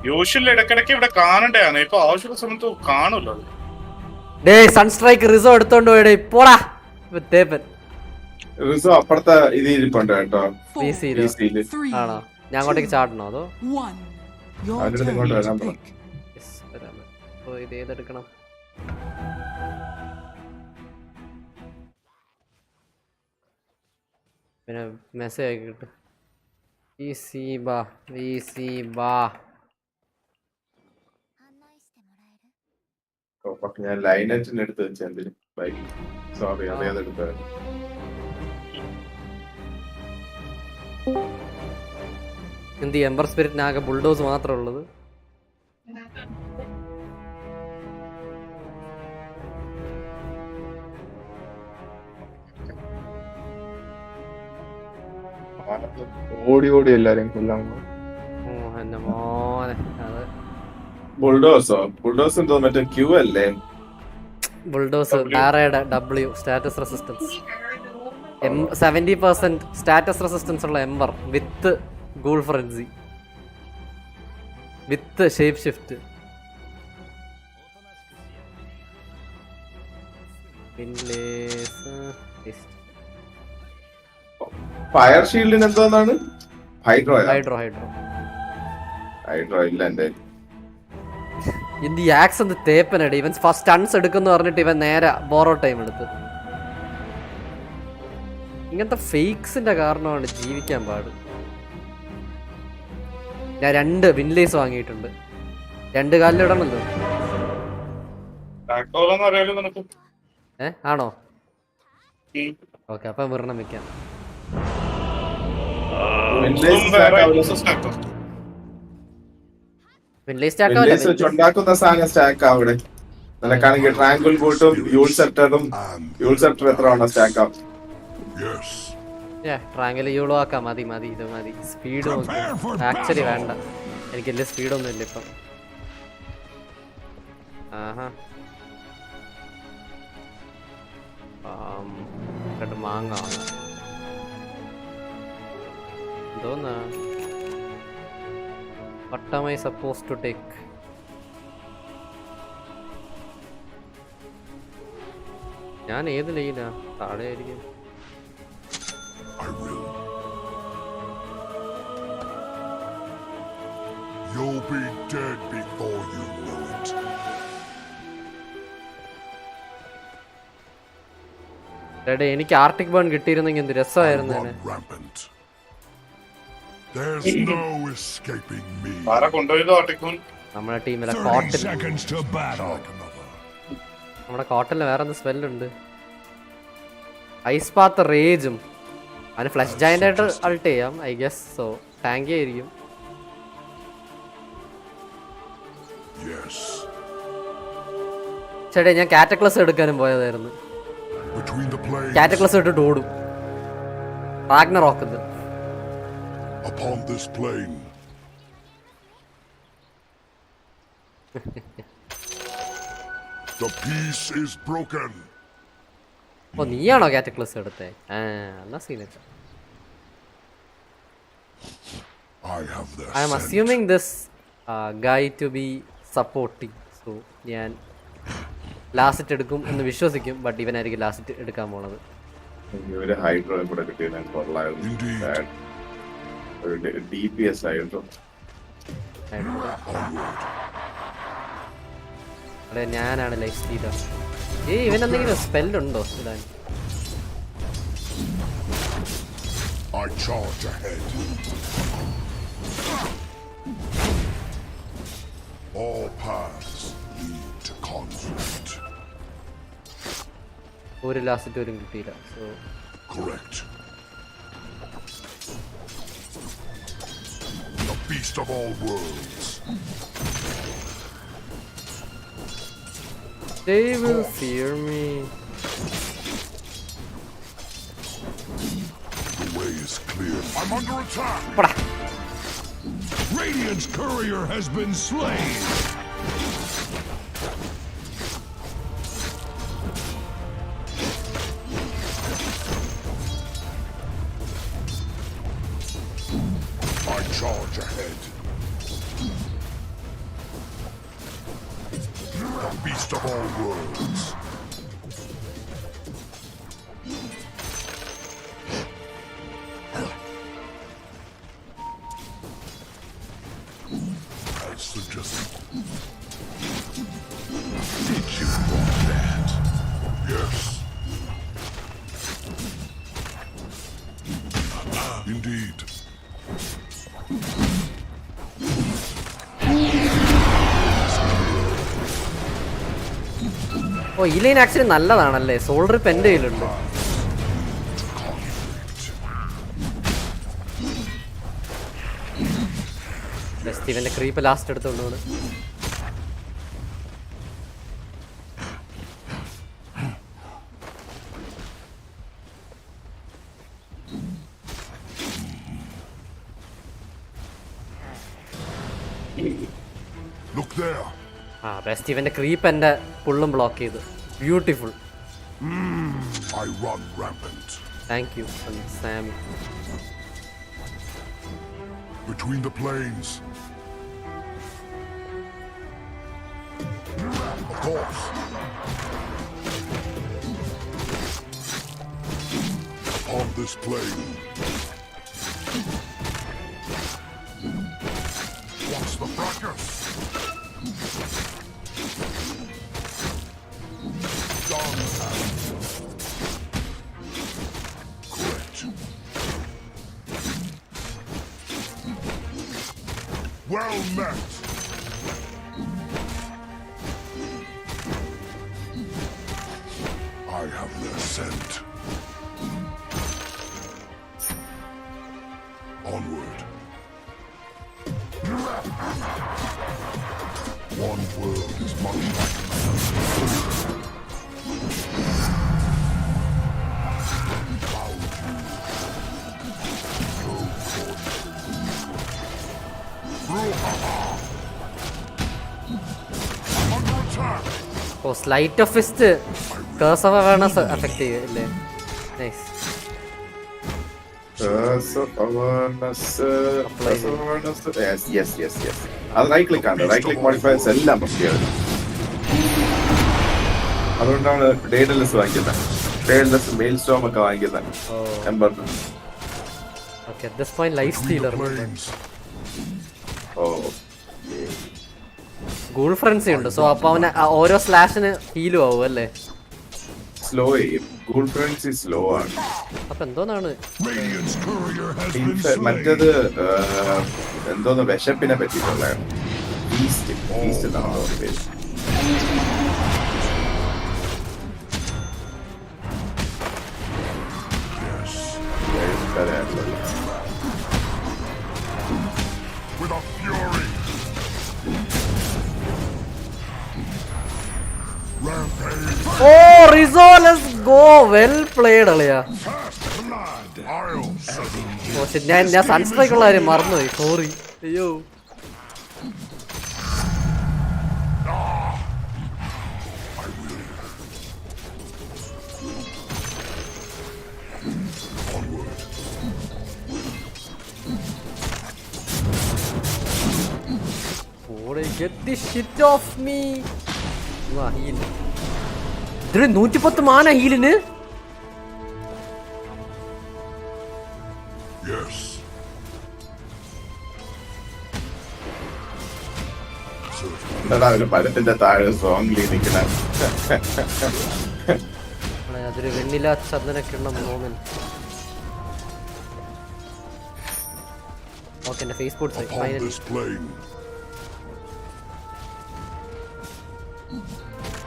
യൂഷ്വലി ഇടക്കിടക്ക് ഇവിടെ കാണണ്ടയാണ്, ഇപ്പൊ ആവശ്യമുള്ള സമയത്ത് കാണൂല്ലോ. ഡേ സൺസ്ട്രൈക്ക് റിസോ എടുത്തോണ്ട് പോയടേ പോടാ. റിസോ അപ്പുറത്തെ ഇത് ഇരിപ്പുണ്ട് കേട്ടോ. ആണോ? ഞാൻ അങ്ങോട്ടേക്ക് ചാടണോ അതോ ഇങ്ങോട്ട് വരാൻ പറഞ്ഞു. ഇത് ഏതെടുക്കണം? പിന്നെ മെസ്സേജ് ആക്കിട്ട് ഞാൻ ലൈനറ്റിന് എടുത്ത് വെച്ച എന്തിനും ബൈക്ക്. സോറി, അതേതെടുത്ത എന്ത് എംബർ സ്പിരിറ്റിനാകെ ബുൾഡോസ് മാത്രമേ ഉള്ളത്. ഓടി ഓടി എല്ലാരെയും കൊല്ലാൻ. ബുൾഡോസ് എന്തോ മറ്റേ ക്യൂ അല്ലേ? Bulldoze W status resistance 70% status resistance ഉള്ള എംബർ വിത്ത് ഗൂൾ ഫ്രെൻസി വിത്ത് ഷേപ്പ് ഷിഫ്റ്റ്. ഫയർ ഷീൽഡിന് എന്തോന്നാണ്? ഹൈഡ്രോ ഇല്ല എന്റെ. ഈ ആക്സ് എന്ത് തേപ്പനടി. ഇവൻ ഫസ്റ്റ് സ്റ്റൺസ് എടുക്കുന്നു പറഞ്ഞിട്ട് ഇവൻ നേരെ ബോറോ ടൈം എടുത്ത്. ഇങ്ങനത്തെ ഫേക്സിന്റെ കാരണമാണ് ജീവിക്കാൻ പാട്. ഞാൻ 2 വിൻലേസ് വാങ്ങിയിട്ടുണ്ട്. 2 കാലിലിടണല്ലോ. ആണോ? ഓക്കെ, അപ്പൊ വിറണം വെക്കാം. ഉണ്ടാക്കുന്ന സാധനം സ്റ്റാക്ക് അവിടെ നിനക്കാണെങ്കിൽ ട്രാങ്കിൾ ബൂട്ടും യൂൾ സെപ്റ്ററും. യൂൾ സെപ്റ്റർ എത്ര ആണ് സ്റ്റാക്ക് ആവും? ട്രാങ്കിൾ യൂളോ ആക്കാം. മതി ഇത് മതി. സ്പീഡ് നോക്കി. ആക്ച്വലി വേണ്ട, എനിക്ക് വലിയ സ്പീഡൊന്നും ഇല്ല ഇപ്പം. മാങ്ങ എന്തോന്നാ What am I supposed to take? ഞാൻ ഏത് ലൈനാ? താഴെ ആയിരിക്കും. You'll be dead before you know it. എടേ എനിക്ക് ആർട്ടിക് ബേൺ കിട്ടിയിരുന്നെങ്കിൽ എന്ത് രസമായിരുന്നു. There's no escaping me. ആരാ കൊണ്ടുപോയത് ആർട്ടിക് ബേൺ? നമ്മുടെ ടീമിലെ കോട്ടൽ. നമ്മുടെ കോട്ടലിന് വേറെ എന്ത് സ്പെല്ലുണ്ട്? Ice path റേജും. അവന് ഫ്ലഷ് ജയന്റ് ആയിട്ട് അൾട്ട് ചെയ്യാം ഐ ഗസ്. സോ ടാങ്കി ആയിരിക്കും. ചേട്ടാ ഞാൻ കാറ്റക്ലസ് എടുക്കാനും പോയതായിരുന്നു. കാറ്റക്ലസ് ഇട്ടിട്ട് ഓടും. Ragnarok. Upon this plane. The peace is broken. ഓ നീയാണോ കാറ്റക്ലസ് എടുത്തേ? എന്നാ സീനൊക്കെ. I am assuming this guy to be supporting. So ഞാൻ ലാസ്റ്റ് എടുക്കും എന്ന് വിശ്വസിക്കും. ബട്ട് ഇവനായിരിക്കും ലാസ്റ്റ് എടുക്കാൻ പോണത്. ഒരു ഹൈഡ്രോ കൂടെ കിട്ടിയത് കൊള്ളായിരുന്നു. DPS ആയിരുന്നു. അതെ ഞാനാണ് ലൈഫ് സ്റ്റീലർ. ഇവനെന്തെങ്കിലും സ്പെല്ലുണ്ടോ ഇടാൻ? I charge ahead. All paths lead to conflict. ഒരു ലാസ്റ്റ് ഒരു കിട്ടിയില്ല. So correct. The beast of all worlds. They will fear me. The way is clear. I'm under attack. Radiant's courier has been slain. I charge ahead. The beast of all worlds. As suggested. Did you want that? Yes. Indeed. ഓ ഈ line actually നല്ലതാണല്ലേ. Solder ഇപ്പം എൻ്റെ കയ്യിലുണ്ട്. ഇവന്റെ creep last എടുത്തോണ്ട് best. ഇവന്റെ creep എന്റെ ഫുള്ളും ബ്ലോക്ക് ചെയ്തു. ബ്യൂട്ടിഫുൾ. താങ്ക് യു സാമി. Between the plains. Of course. On this plane. What's the fracas? Correct. Well met. I have their scent. Onward. One world is much like another. Oh slight of fist curse of awareness effect ചെയ്യും അല്ലേ? Nice. Yes. അത് right click ആണ്. Right click modifiers എല്ലാം പ്രത്യേകത. അതുകൊണ്ടാണ് ഡേഡലെസ് വാങ്ങിക്കുന്നത്. ഡേഡലെസ് mail Storm ഒക്കെ വാങ്ങിക്കുന്നത്. Okay, at this point life stealer. ഗൂൾ ഫ്രൻസി ഉണ്ട്. സോ അപ്പൊ അവന് ഓരോ സ്ലാഷിന് ഹീലും ആവും അല്ലേ? സ്ലോ ചെയ്യും. ഗൂൾ ഫ്രൻസി സ്ലോ ആണ്. അപ്പൊ എന്തോന്നാണ് മറ്റേത് എന്തോന്ന് വിശപ്പിനെ പറ്റിയിട്ടുള്ളതാണ്. ഈസ്റ്റ് എന്നാണ് പേര്. With a fury. Rampage. Oh, Rizzo, let's go. Well played, അളിയാ. Oh shit, ഞാൻ സൺസ്ട്രൈക്ക് ഉള്ള കാര്യം മറന്നുപോയി. സോറി. അയ്യോ. Get this shit off me. Heal. 110 mana healന്. Yes. ഒരു പഴത്തിന്റെ താഴെ സോങ്ങിൽ നിൽക്കുന്ന അതൊരു വെണ്ണില ചന്ദനൊക്കെയുള്ള മോമെന്റ്. ഓക്കെ, എന്റെ Facebook site finally.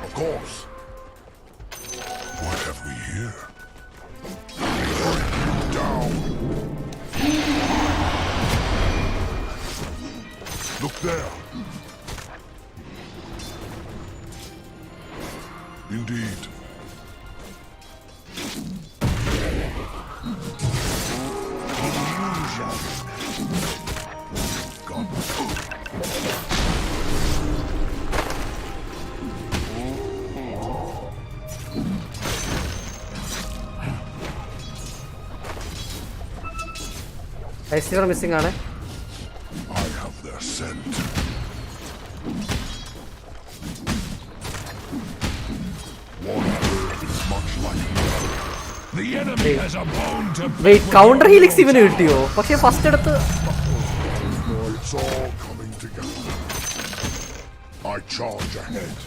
Of course. What have we here? Down. Look there. Indeed. ഐസിവർ മിസ്സിംഗ് ആണ്. I have their scent. One bird is much like another. The enemy has a bone to pick. Wait, counter helix ഇവന് കിട്ടിയോ? പക്ഷേ first എടുത്ത് It's all coming together. I charge ahead.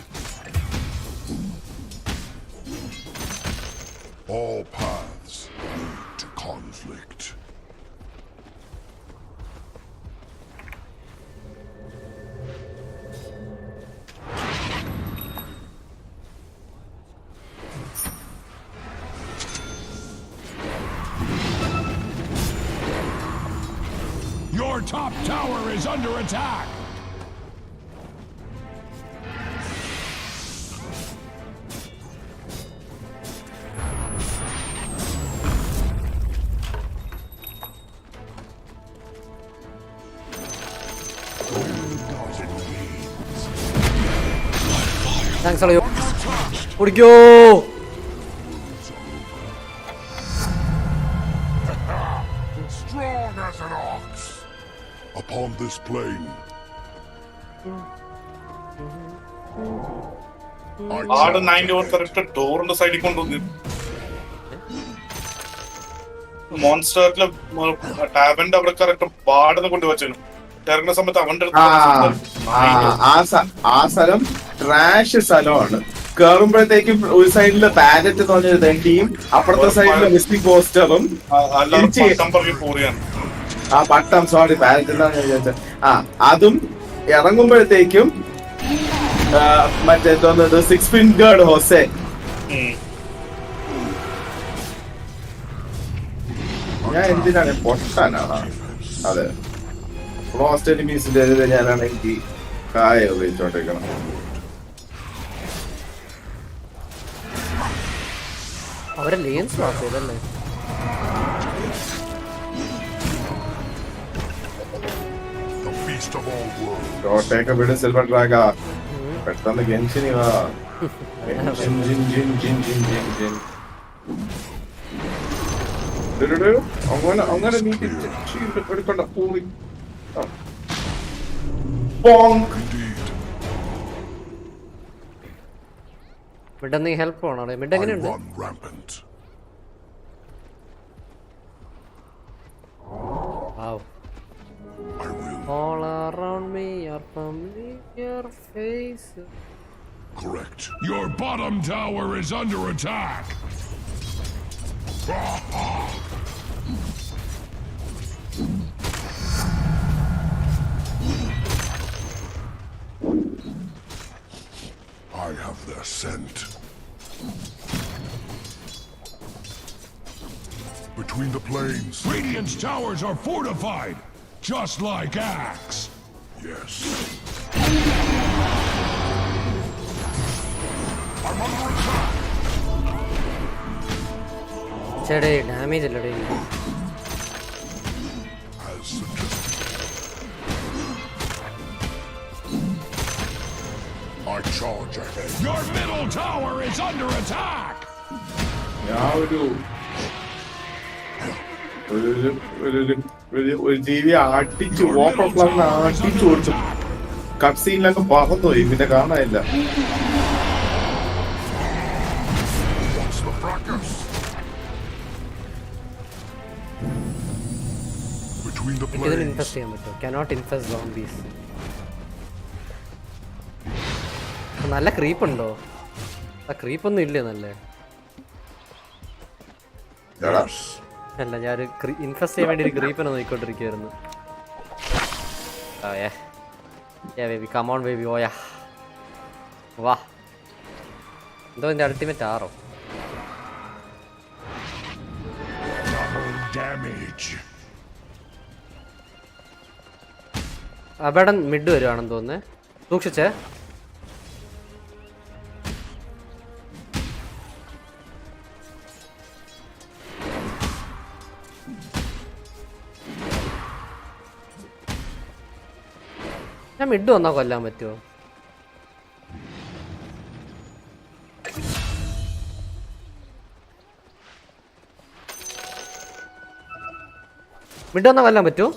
All paths lead to conflict. Your top tower is under attack! Thanks അളിയോ. കുടിക്കോ. Strong as an ox. Upon this plain. ആട് 90 or correct ഡോറിന്റെ സൈഡിൽ കൊണ്ടുവന്നു. മോൺസ്റ്ററിലെ ടാബിന്റെ അവിടെ കറക്റ്റ് ബാഡിനെ കൊണ്ടുവച്ചു. ഇറങ്ങുന്ന സമയത്ത് അവന്റെ ആ സ്ഥലം ട്രാഷ് സ്ഥലമാണ്. കേറുമ്പോഴത്തേക്കും ഒരു സൈഡില് പാലറ്റ് എന്ന് പറഞ്ഞൊരു തണ്ടിയും അപ്പുറത്തെ സൈഡില് മിസ്റ്റിക് പോസ്റ്ററും ആ പട്ടം സോറി പാലറ്റ് എന്താണെന്ന് വിചാരിച്ചത്. അതും ഇറങ്ങുമ്പോഴത്തേക്കും മറ്റേ തോന്നുന്നത് 6 ഫിംഗേർഡ് ഹോസെ. ഞാൻ എന്തിനാണ് പൊട്ടാനാണ്. അതെ, ക്ലോസ്റ്റ് എനിമീസിന്റെ ഞാനാണെങ്കിൽ കായ ഉപയോഗിച്ചോണ്ടിരിക്കണം. അവരെ ലേൻസ് മാറ്റിയതല്ലേ? ഷോട്ടേക്ക് വിട് സിൽവർ ഡ്രാഗ. പെട്ടെന്ന് ഗെൻഷിനി വാ. അങ്ങനെ നീ എടുക്കണ്ട പൂറി. Bonk. മിഡ് ഹെൽപ്പ് ആണോ? മിഡ് എങ്ങനെയുണ്ട്? Wow. All around me are familiar faces. Correct. Your bottom tower is under attack. I have their scent. Between the plains, Radiant's towers are fortified, just like Axe. Yes. I'm under attack. Chede, damage illade. As suggested. I charge ahead. Your middle tower is under attack. ഒരു ജീവി ആട്ടിച്ചു water ഫ്ലവറിനെ ആട്ടിച്ചു കൊടുത്തു. Cut സീനിലൊക്കെ പറന്നുപോയി, പിന്നെ കാണാനില്ല. ഇതിന് ഇൻഫെസ്റ്റ് ചെയ്യാൻ പറ്റുമോ? cannot infest zombies. നല്ല ക്രീപ്പ് ഉണ്ടോ? ആ ക്രീപ്പൊന്നും ഇല്ലേ? നല്ലേ അല്ല, ഞാൻ ഇൻഫെസ്റ്റ് ചെയ്യാൻ വേണ്ടി ഒരു ക്രീപ്പിനെ നോക്കിക്കൊണ്ടിരിക്കുകയായിരുന്നു. ബേബി കമോൺ ബേബി, ഓയാ വാ. എന്തോ എൻ്റെ അൾട്ടിമേറ്റ് ആറോ? അവിടെ മിഡ് വരുവാണെന്ന് തോന്നുന്നേ. സൂക്ഷിച്ചേ. ഞാൻ മിഡ് വന്നാൽ കൊല്ലാൻ പറ്റുമോ? മിഡ് വന്നാൽ കൊല്ലാൻ പറ്റുമോ?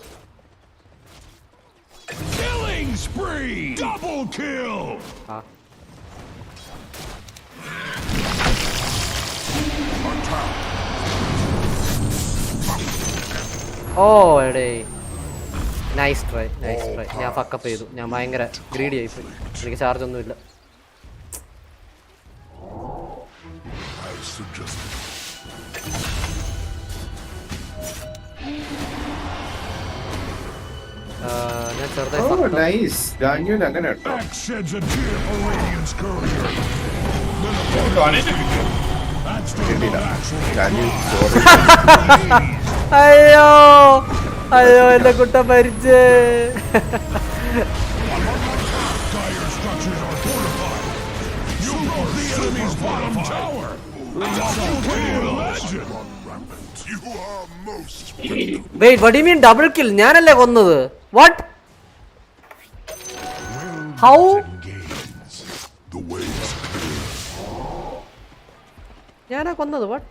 ഓ എടേ, നൈസ് ട്രൈ, നൈസ് ട്രൈ. ഞാൻ ഫക്കപ്പ് ചെയ്തു. ഞാൻ ഭയങ്കര ഗ്രീഡി ആയിപ്പോയി. എനിക്ക് ചാർജ് ഒന്നുമില്ല. ഞാൻ ചെറുതായി അയ്യോ അയ്യോ എന്റെ കുട്ട മരിച്ചേ. Wait, what do you mean double kill? ഞാനല്ലേ കൊന്നത്? What? How? ഞാനാ കൊന്നത്? What?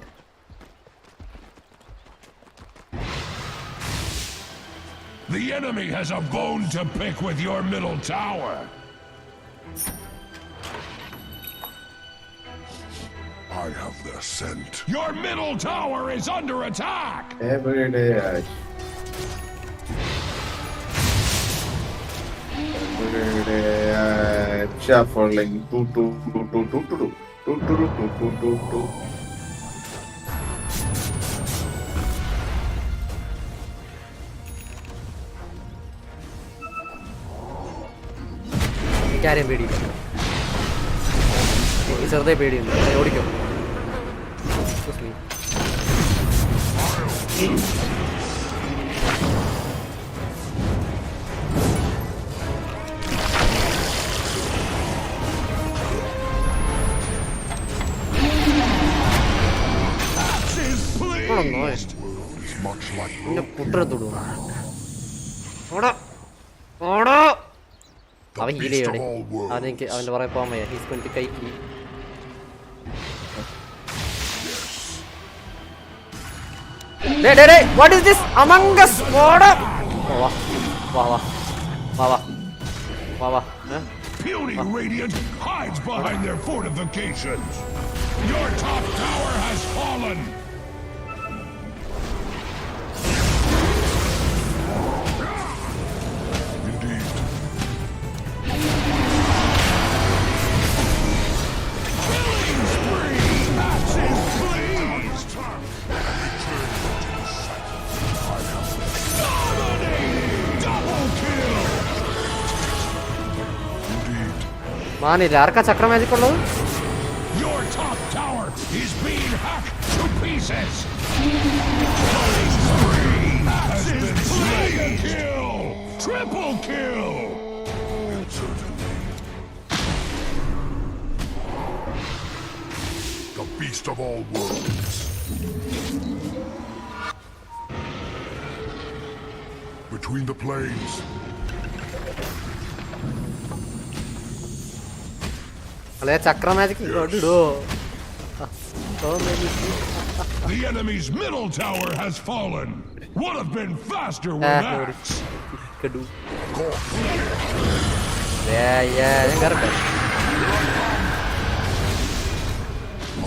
The enemy has a bone to pick with your middle tower. I have their scent. Your middle tower is under attack. Every day, shuffling. കാര്യം പേടിയില്ല. ചെറുതായി പേടിയുണ്ട്. ഓടിക്കോ. പിന്നെ കുട്ടരത്തോടും അവൻ ഹീൽ ചെയ്യണേ. അവനെനിക്ക് അവൻ്റെ പുറകെ പോകാൻ വയ്യ. ഹീസ് ഗോയിങ് ടു കൈക്ക് me. What is this? Among Us. What up? Wow. Puny Radiant hides behind their fortifications. Your top tower has fallen. Indeed. Killing spree! Axes pleased! Dominating! Double kill! മാനില്ല ആർക്കാ ചക്ര magic ഉള്ളത്? Your top tower is being hacked to pieces. Killing spree has been slain. Kill! Triple kill! The beast of all worlds. Between the plains. അല്ലേ ചക്ര magic ഇടോ. The enemy's middle tower has fallen. Would have been faster with axe. ഞാൻ correct.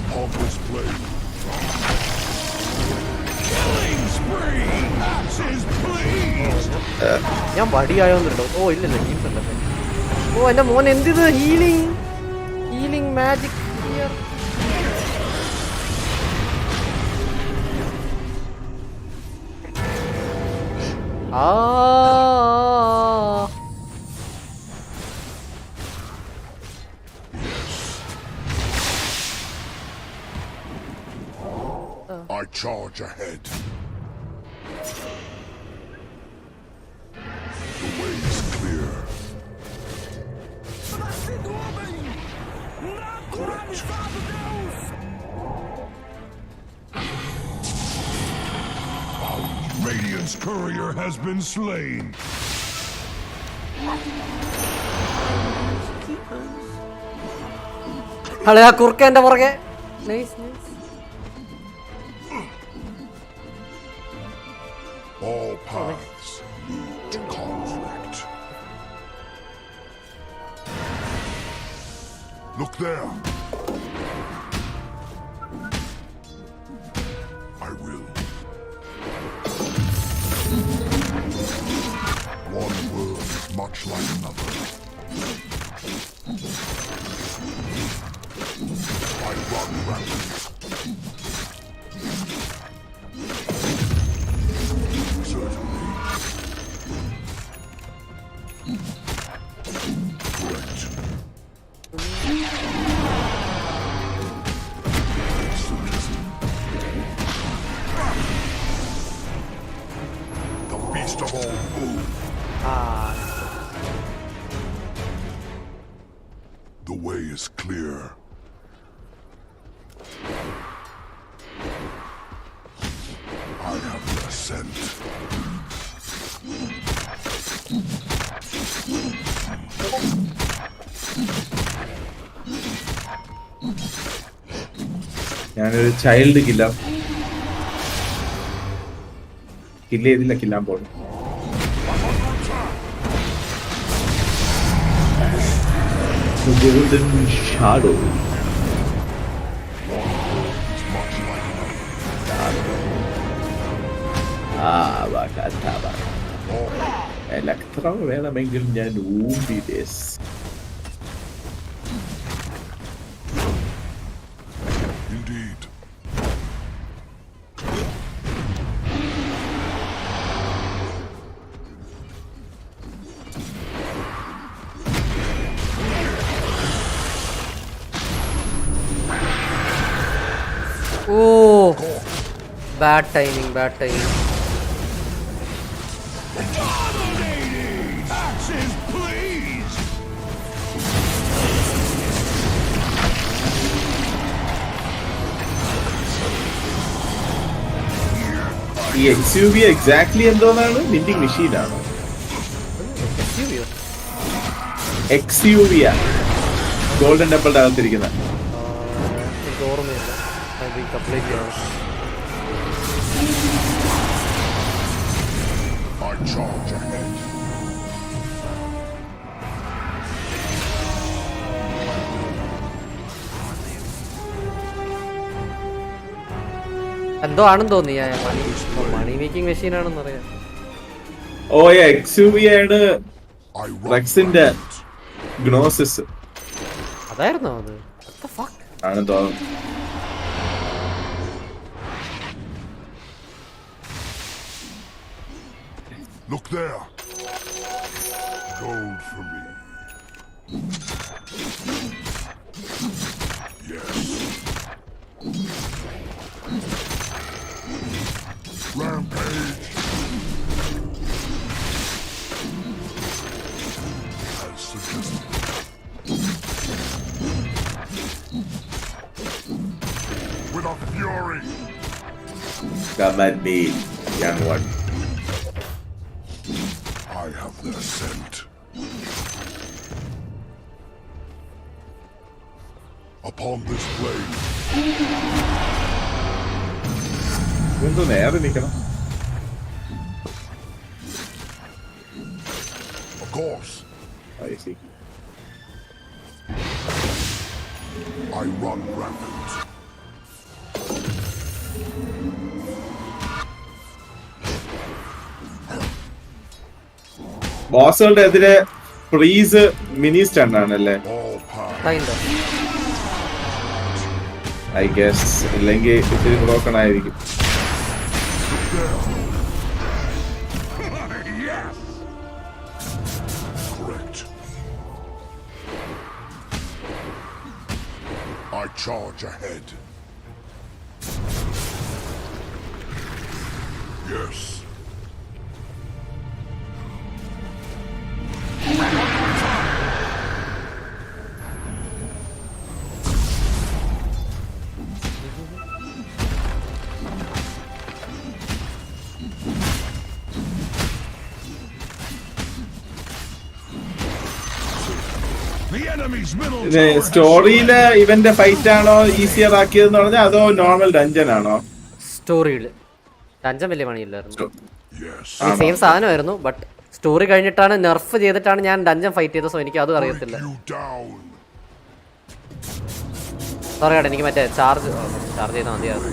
Upon this blade. Killing spree. Axes please. ഞാൻ വടിയായോന്നുണ്ടോ? ഓ ഇല്ലല്ലോ ഹീൽണ്ടല്ലേ. Oh എന്റെ മോൻ എന്തിത് healing magic here. I charge ahead. The way is clear. Correct. Radiant's courier has been slain. അളയാ കുറുക്കന്റെ പുറകെ. Nice. All paths lead to conflict. Look there. I will. One world is much like another. I run rapidly. Certainly. Correct. The beast of all worlds. The way is clear. I have the ascent. ഞാനൊരു child കില്ല ചെയ്തില്ല, കില്ലാൻ പോണു. Golden shadow. എത്ര വേണമെങ്കിൽ ഞാൻ ഊമ്പിdes. Indeed. Oh, bad timing. Dominating! Axes, please! ഈ XUV എക്സാക്ട്ലി എന്തോന്നാണ്? വിൻഡിങ് മെഷീനാണ്. XUV ഗോൾഡൻ ടെമ്പിളിന്റെ അകത്തിരിക്കുന്ന. ഓർമ്മയില്ല. I charge ahead. എന്തോ ആണെന്ന് തോന്നി മണി മേക്കിംഗ് മെഷീൻ ആണെന്ന് അറിയാം. ഓ XUV ആണ് റെക്സിന്റെ ഗ്നോസിസ് അതായിരുന്നോ അത്? ആണ് തോന്നുന്നു. Look there. Gold for me. Yes. Rampage. As suggested. With a fury. Come at me, young one. I have their scent. Upon this blade. എന്തോ നേരെ നിൽക്കണം. Of course. I see. I run rampant. ബോസുകളുടെ എതിരെ freeze mini stun ആണല്ലേ? I guess. ഇല്ലെങ്കിൽ ഇത്തിരി broken ആയിരിക്കും. Correct. I charge ahead. Yes. സ്റ്റോറിയില് ഇവന്റെ fight ആണോ ഈസിയർ ആക്കിയതെന്ന് പറഞ്ഞാൽ അതോ നോർമൽ ഡഞ്ചൻ ആണോ? സ്റ്റോറിയില് ഡഞ്ചൻ വലിയ പണിയില്ലായിരുന്നു. സെയിം സാധനമായിരുന്നു. ബട്ട് സ്റ്റോറി കഴിഞ്ഞിട്ടാണ് നെർഫ് ചെയ്തിട്ടാണ് ഞാൻ ഡഞ്ചൻ ഫൈറ്റ് ചെയ്തത്. സോ എനിക്ക് അതും അറിയത്തില്ല. സോറി കേട്ടോ, എനിക്ക് മറ്റേ ചാർജ് ചെയ്താൽ മതിയായിരുന്നു.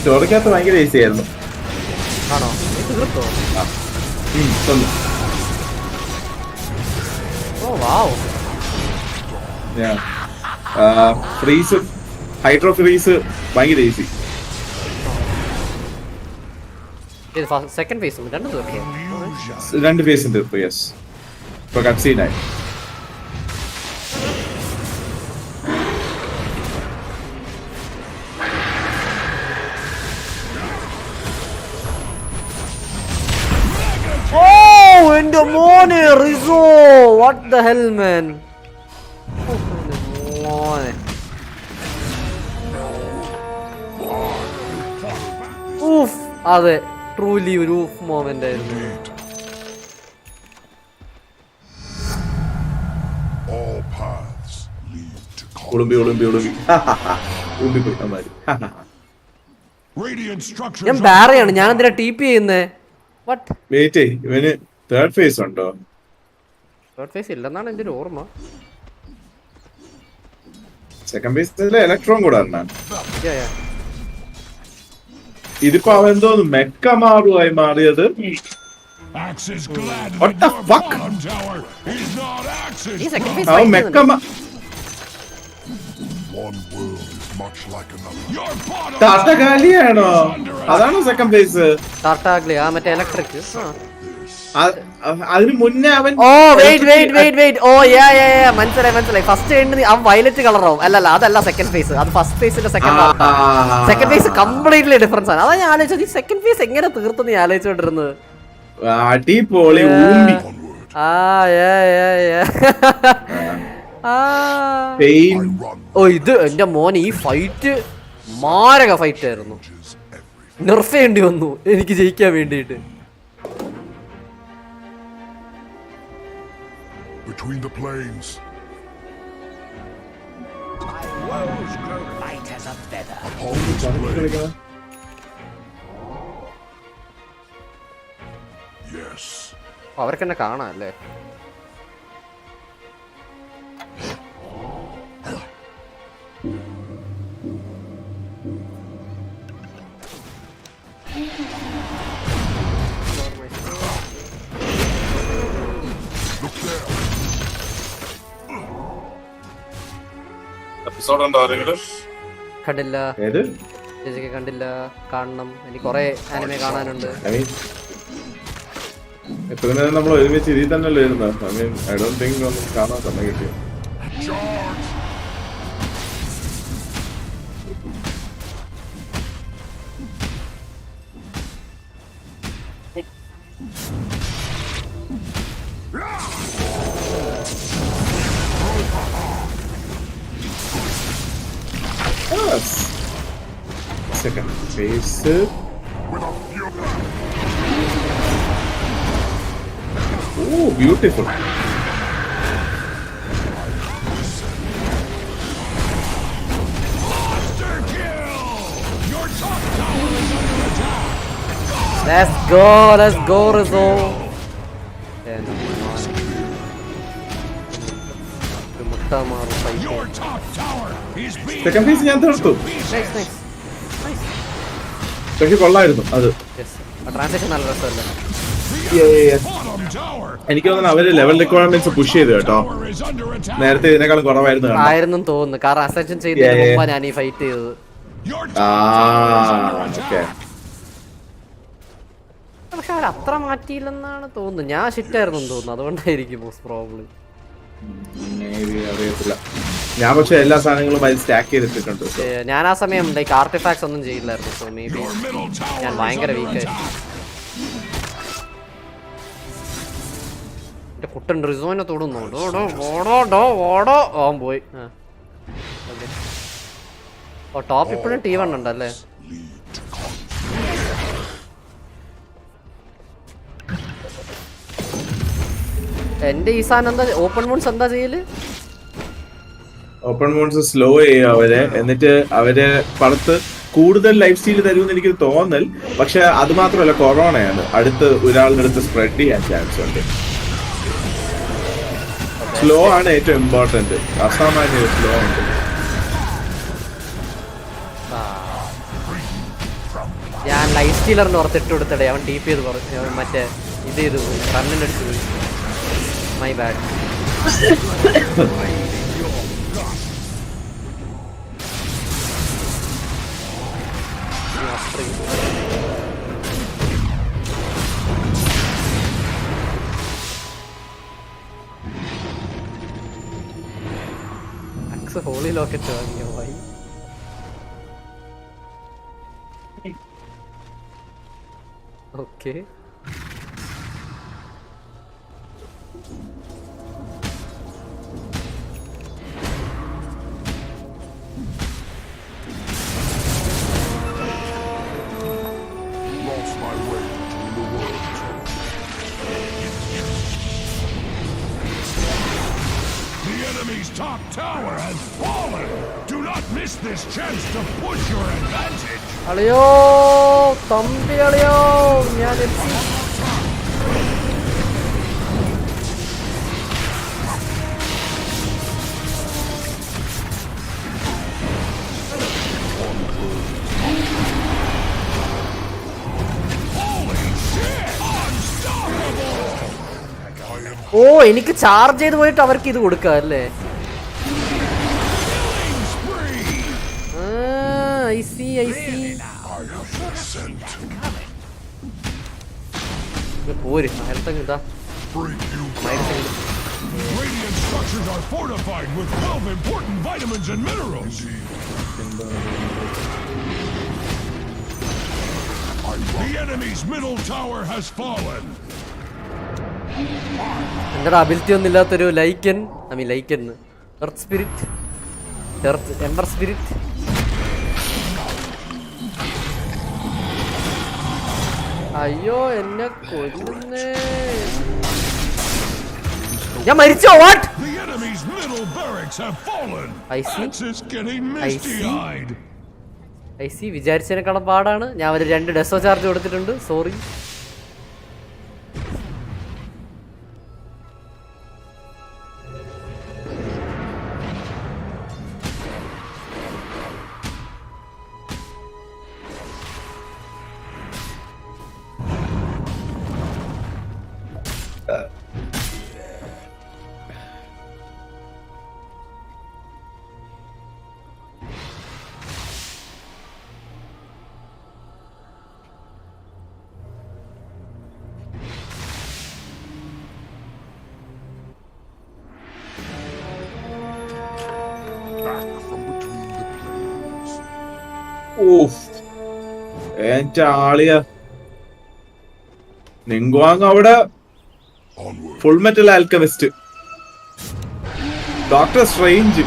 സ്റ്റോറിക്കകത്ത് ഭയങ്കര ഈസി ആയിരുന്നു. ആണോ? ഓ വാവ്. ഫ്രീസ് ഹൈഡ്രോ ഫ്രീസ് ഭയങ്കര ഈസി. സെക്കൻഡ് ഫേസും രണ്ടും തീർക്കും. 2 ഫേസും തീർക്കും. യെസ്. ഇപ്പൊ കട്ട്സീനായി. എന്റെ മോനെ റിസോ, വാട്ട് ദ ഹെൽ മാൻ. മോനെ ഊഫ്, അതെ ട്രൂലി ഒരു ഊഫ് മൊമെന്റ് ആയിരുന്നു. ഞാൻ ബാരയാണ്. ഞാൻ എന്തിനാ ടീപ്പ് ചെയ്യുന്നേ? വെയിറ്റ്, ഇവന് തേർഡ് ഫേസ് ഉണ്ടോ? തേർഡ് ഫേസ് ഇല്ലെന്നാണ് എന്റെ ഒരു ഓർമ്മ. സെക്കൻഡ് ഫേസിലെ ഇലക്ട്രോൺ കൂടെ ഇതിപ്പോ അവൻ എന്തോന്നു മെക്കമാറുമായി മാറിയത്. അവൻ ടാർട്ടാഗ്ലിയാണോ? അതാണോ സെക്കൻഡ് ഫേസ്? ടാർട്ടാഗ്ലിയ മറ്റേ ഇലക്ട്രിക്. അതിന് മുന്നേ അവൻ മനസ്സിലായി. ഫസ്റ്റ് അവൻ വയലറ്റ് കളറാവും. അല്ലല്ല, അതല്ല സെക്കൻഡ് ഫേസ്. അത് ഫസ്റ്റ് ഫേസിന്റെ സെക്കൻഡ് ഫേസ് കംപ്ലീറ്റ്ലി ഡിഫറൻസ് ആണ്. അതാ ഞാൻ ആലോചിച്ചത് ഈ സെക്കൻഡ് ഫേസ് എങ്ങനെ തീർത്തെന്ന് ഞാൻ ആലോചിച്ചോണ്ടിരുന്നത്. പെയിൻ. ഓ ഇത് എന്റെ മോൻ ഈ ഫൈറ്റ് മാരക ഫൈറ്റ് ആയിരുന്നു. നെർഫ് ചെയ്യേണ്ടി വന്നു എനിക്ക് ജയിക്കാൻ വേണ്ടിയിട്ട്. Between the plains. My woes grow light as a feather. Yes. അവർക്ക് എന്നെ കാണാം അല്ലേ? എപ്പിസോഡ് ഉണ്ടോ ആരെങ്കിലും? കണ്ടില്ല. ഏത് ചേച്ചിക്ക് കണ്ടില്ല? കാണണം. എനിക്ക് കുറെ ആനിമെ കാണാനുണ്ട്. എത്ര നേരം നമ്മൾ ഒരുമിച്ച് ഇതിൽ തന്നെയല്ലേ ഇരുന്നത്? I mean I don't think ഒന്നും കാണാൻ സമയം കിട്ടിയോ. Second phase. Oh, beautiful. Let's go, Rizzo. Second phase ഞാൻ തീർത്തു. പക്ഷെ കൊള്ളായിരുന്നു അത്. ട്രാൻസാക്ഷൻ നല്ല രസമല്ലേ? എനിക്ക് തോന്നുന്നു അവര് ലെവൽ റിക്വയർമെന്റ്സ് പുഷ് ചെയ്തു കേട്ടോ. നേരത്തെ ഇതിനേക്കാളും കുറവായിരുന്നു ആയിരുന്നു തോന്നുന്നു. കാരണം അസെഷൻ ചെയ്തതിന് മുമ്പാണ് ഞാൻ ഈ ഫൈറ്റ് ചെയ്തത്. പക്ഷെ അവർ അത്ര മാറ്റിയില്ലെന്നാണ് തോന്നുന്നത്. ഞാൻ ഷിറ്റായിരുന്നു തോന്നുന്നു. അതുകൊണ്ടായിരിക്കും മോസ്റ്റ് പ്രോബ്ലി. അറിയത്തില്ല. ഞാൻ പക്ഷെ എല്ലാ സാധനങ്ങളും അതിൽ സ്റ്റാക്ക് ചെയ്തിട്ടുണ്ട്. ഞാൻ ആ സമയം ലൈക്ക് ആർട്ടിഫാക്ട്സ് ഒന്നും ചെയ്യില്ലായിരുന്നു. സോ മേ ബി ഞാൻ ഭയങ്കര വീക്കായിരുന്നു. എന്റെ കുട്ടൻ റിസോനെ തൊടുന്നു. ഓൻ പോയി. ഓ ടോപ്പ് ഇപ്പോഴും T1 ഉണ്ടല്ലേ? എന്റെ ഈ സാധനം എന്താ? ഓപ്പൺ മൂൺസ് എന്താ ചെയ്യല്? ഓപ്പൺ മൂൺസ് സ്ലോ ചെയ്യും അവരെ. എന്നിട്ട് അവര് പടത്ത് കൂടുതൽ ലൈഫ് സ്റ്റൈൽ തരുമെന്ന് എനിക്ക് തോന്നൽ. പക്ഷെ അത് മാത്രമല്ല, കൊറോണയാണ്. അടുത്ത് ഒരാളുടെ അടുത്ത് സ്പ്രെഡ് ചെയ്യാൻ ചാൻസ് ഉണ്ട്. സ്ലോ ആണ് ഏറ്റവും ഇമ്പോർട്ടന്റ്. അസാമാന്യ സ്ലോ ഉണ്ട്. ഞാൻ ലൈഫ് സ്റ്റീലറിന്റെ ഓർത്തിട്ട് കൊടുത്തടേ. അവൻ ടീപ്പ് ചെയ്ത് പറഞ്ഞു. മറ്റേ ഇത് ചെയ്തു പോയി. റണ്ണിന്റെ അടുത്ത് പോയി. My bad. ഹോളി ലോക്കറ്റ് വാങ്ങിയോ ഭായി? Okay. Top tower has fallen. Do not miss this chance to push your advantage. അളിയോ തമ്പി അളിയോ, ഞാൻ എത്തി. ഓ എനിക്ക് ചാർജ് ചെയ്ത് പോയിട്ട് അവർക്ക് ഇത് കൊടുക്കാം അല്ലേ? I see. പോര് ഹെൽത്ത് ഇതാ. Radiant structures are fortified with 12 important vitamins and minerals. The enemy's middle tower has fallen. എന്റെ അബിലിറ്റി ഒന്നും ഇല്ലാത്തൊരു Lycan. Lycan earth spirit, earth ember spirit. അയ്യോ എന്നെ കൊല്ലുന്നേ. ഞാൻ മരിച്ചോ? What? The enemy's middle barracks have fallen. Axis getting misty-eyed. I see. വിചാരിച്ചതിനേക്കാളും പാടാണ്. ഞാൻ ഒരു 2 ഡെസോ ചാർജ് കൊടുത്തിട്ടുണ്ട്. സോറി. എന്റെ ആളിയ നിങ്വാങ് അവിടെ full metal alchemist, doctor strange.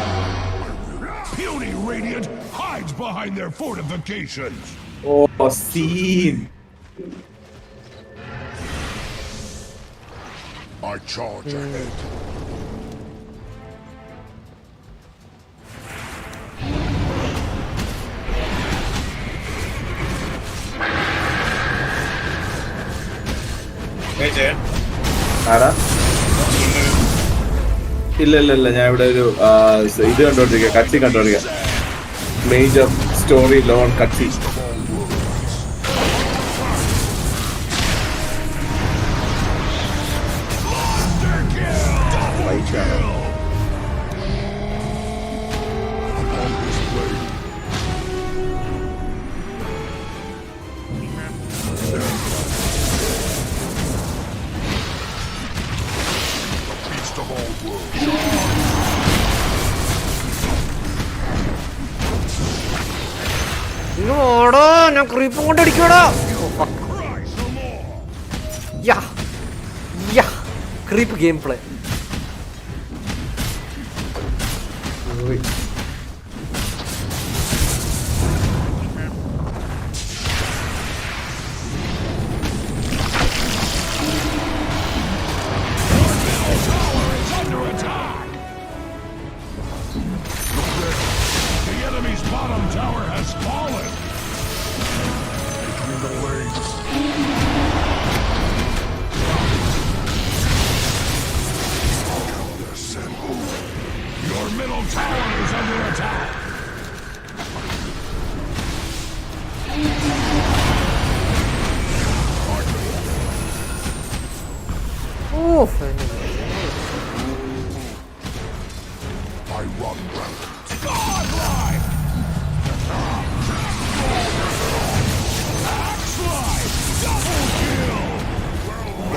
Puny Radiant hides behind their fortifications. Oh, scene. I charge ahead. ആരാ? ഇല്ല, ഞാൻ ഇവിടെ ഒരു ഇത് കണ്ടോണ്ടിരിക്കുക, കട്ടി കണ്ടോണ്ടിരിക്കുക. മേജർ സ്റ്റോറി ലോൺ കട്ടി. ഓടോ, ഞാൻ ക്രീപ്പും കൊണ്ട് അടിക്കോടോ. Creep game play.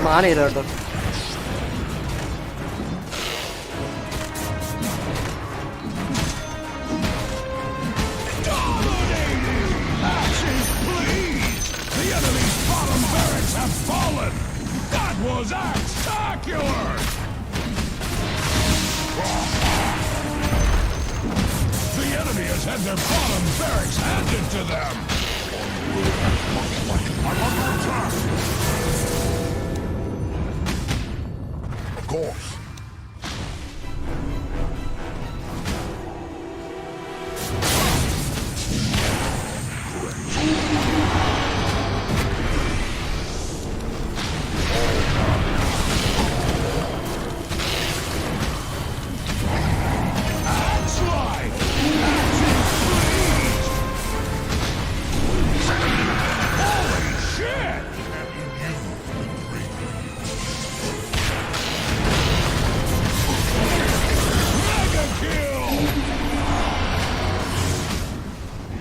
മാനയില്ല കേട്ടോ. Had their bottom barracks handed to them. I'm under attack. Of course.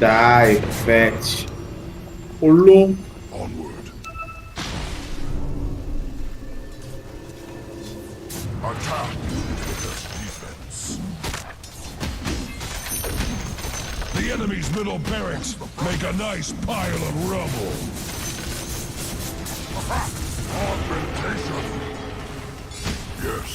Die, fetch. Ullu. Onward. Attack. Defense. The enemy's middle barracks make a nice pile of rubble. Augmentation. Yes.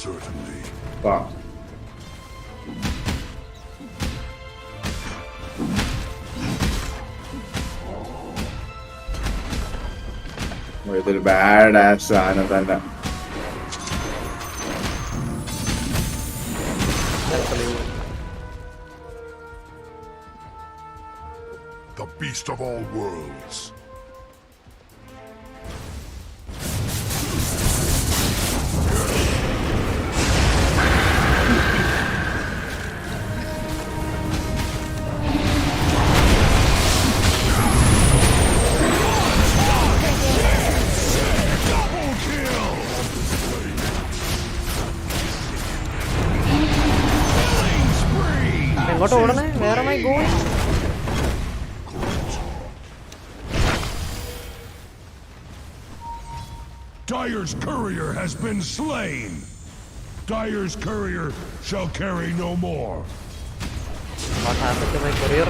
Certainly. Wow. ഇതൊരു bad as സാധനം തന്നെ. The beast of all worlds. എങ്ങോട്ട് ഓടണേ? വേറെ my goal. Dyer's courier has been slain. Dyer's courier shall carry no more. What happened to my courier?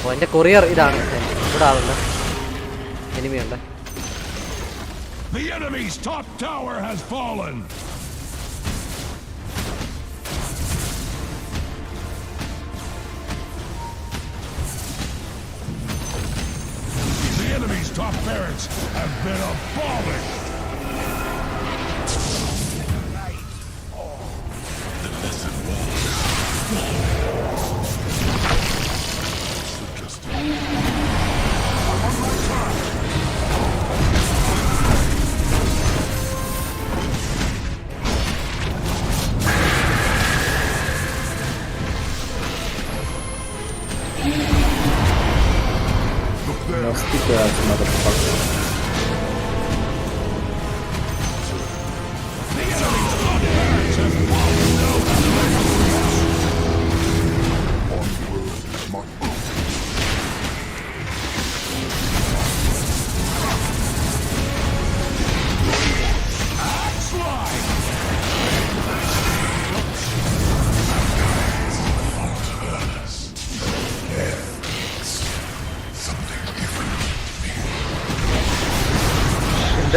ഓ എൻ്റെ courier ഇതാണ്. ഇവിടെ ആളുണ്ട്, enemy ഉണ്ട്. The enemy's top tower has fallen. The enemy's top barracks have been abolished.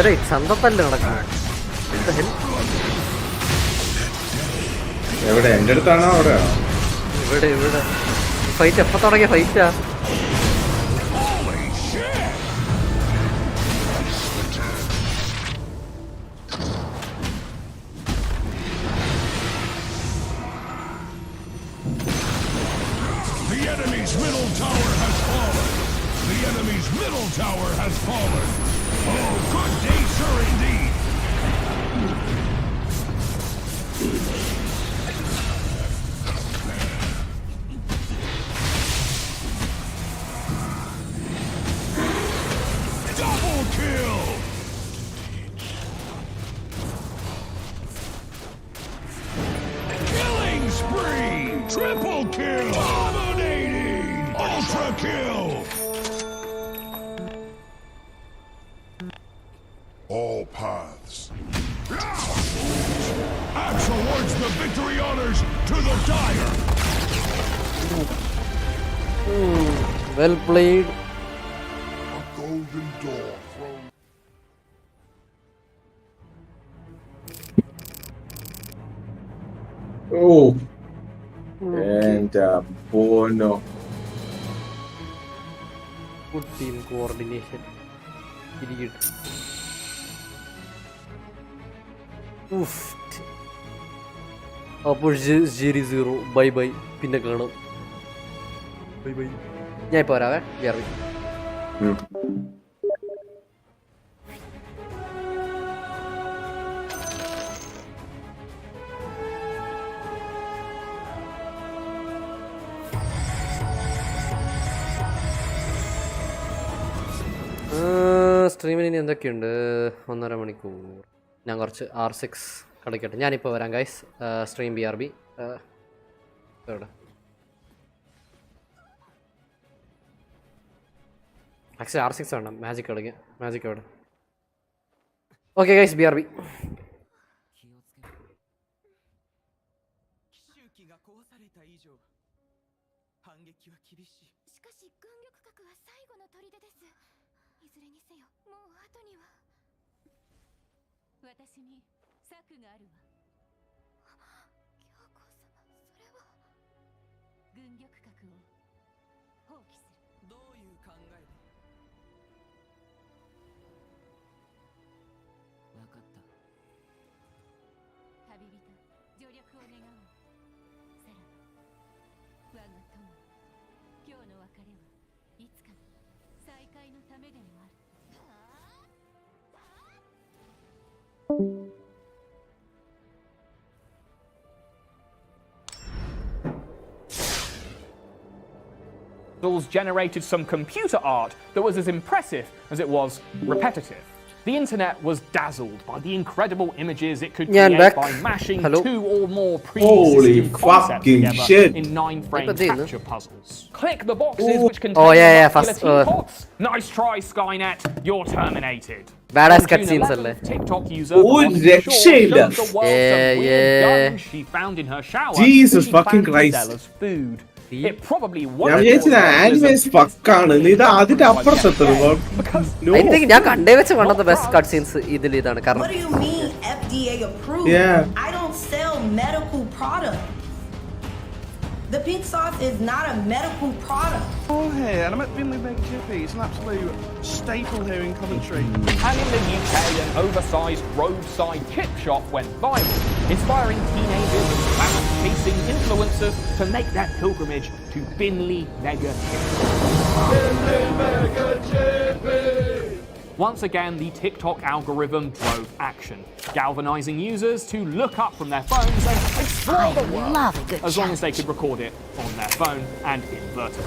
ഇതേ ചന്തത്തല്ലേ നടക്കുന്നത്? എവിടെ? എൻ്റെ അടുത്താണോ അവിടെയാണോ? ഇവിടെ ഇവിടെ ഫൈറ്റ് എപ്പോ തുടങ്ങിയ ഫൈറ്റാ? The enemy's middle tower has fallen. The enemy's middle tower has fallen. Oh, good day, sir, indeed. Double kill. Killing spree. Triple kill. Dominating. Ultra kill. All paths. Axe awards the victory honors to the Dyer. Well played. A golden door from... Oh. And Bono. Good team coordination. Idiot. Oof. അപ്പോൾ 0 bye bye, പിന്നെ കാണാം. Bye bye. ഞാൻ ഇപ്പോൾ വരാവേ. കയറി സ്ട്രീമിന് ഇനി എന്തൊക്കെയുണ്ട്? 1.5 മണിക്കൂർ. ഞാൻ കുറച്ച് R6 കളിക്കട്ടെ. ഞാനിപ്പോൾ വരാം ഗൈസ്. സ്ട്രീം BRB എവിടെ? ആക്ച്വലി R6 വേണം മാജിക് കളിക്കാൻ. മാജിക് എവിടെ? Okay guys, BRB. Generated some computer art that was as impressive as it was repetitive. The internet was dazzled by the incredible images it could create by mashing two or more pre-existing concepts together in 9-frame capture puzzles. Click the boxes which contain pots. Nice try, Skynet. You're terminated. Badass cutscenes alle. TikTok user she found in her shower. Jesus fucking Christ. Food. It probably ഞാൻ വിചാരിച്ചത് animes ഫക്കാണ് ഇത് അതിന്റെ അപ്പുറത്തെത്തുന്നു. I think ഞാൻ കണ്ടേ വെച്ച് one of the best cutscenes ഇതിൽ ഇതാണ് കാരണം. What do you mean FDA approved? Yeah. I don't sell medical products. The pink sauce is not a medical product. Oh, hey, and I'm at Binley Big Chippy. It's an absolute staple here in Coventry. And in the UK, an oversized roadside chip shop went viral, inspiring teenagers and clout-chasing influencers to make their pilgrimage to Binley Mega Chippy. Binley Mega Chippy! Once again, the TikTok algorithm drove action, galvanizing users to look up from their phones and explore the world, as long as they could record it on their phone and in vertical.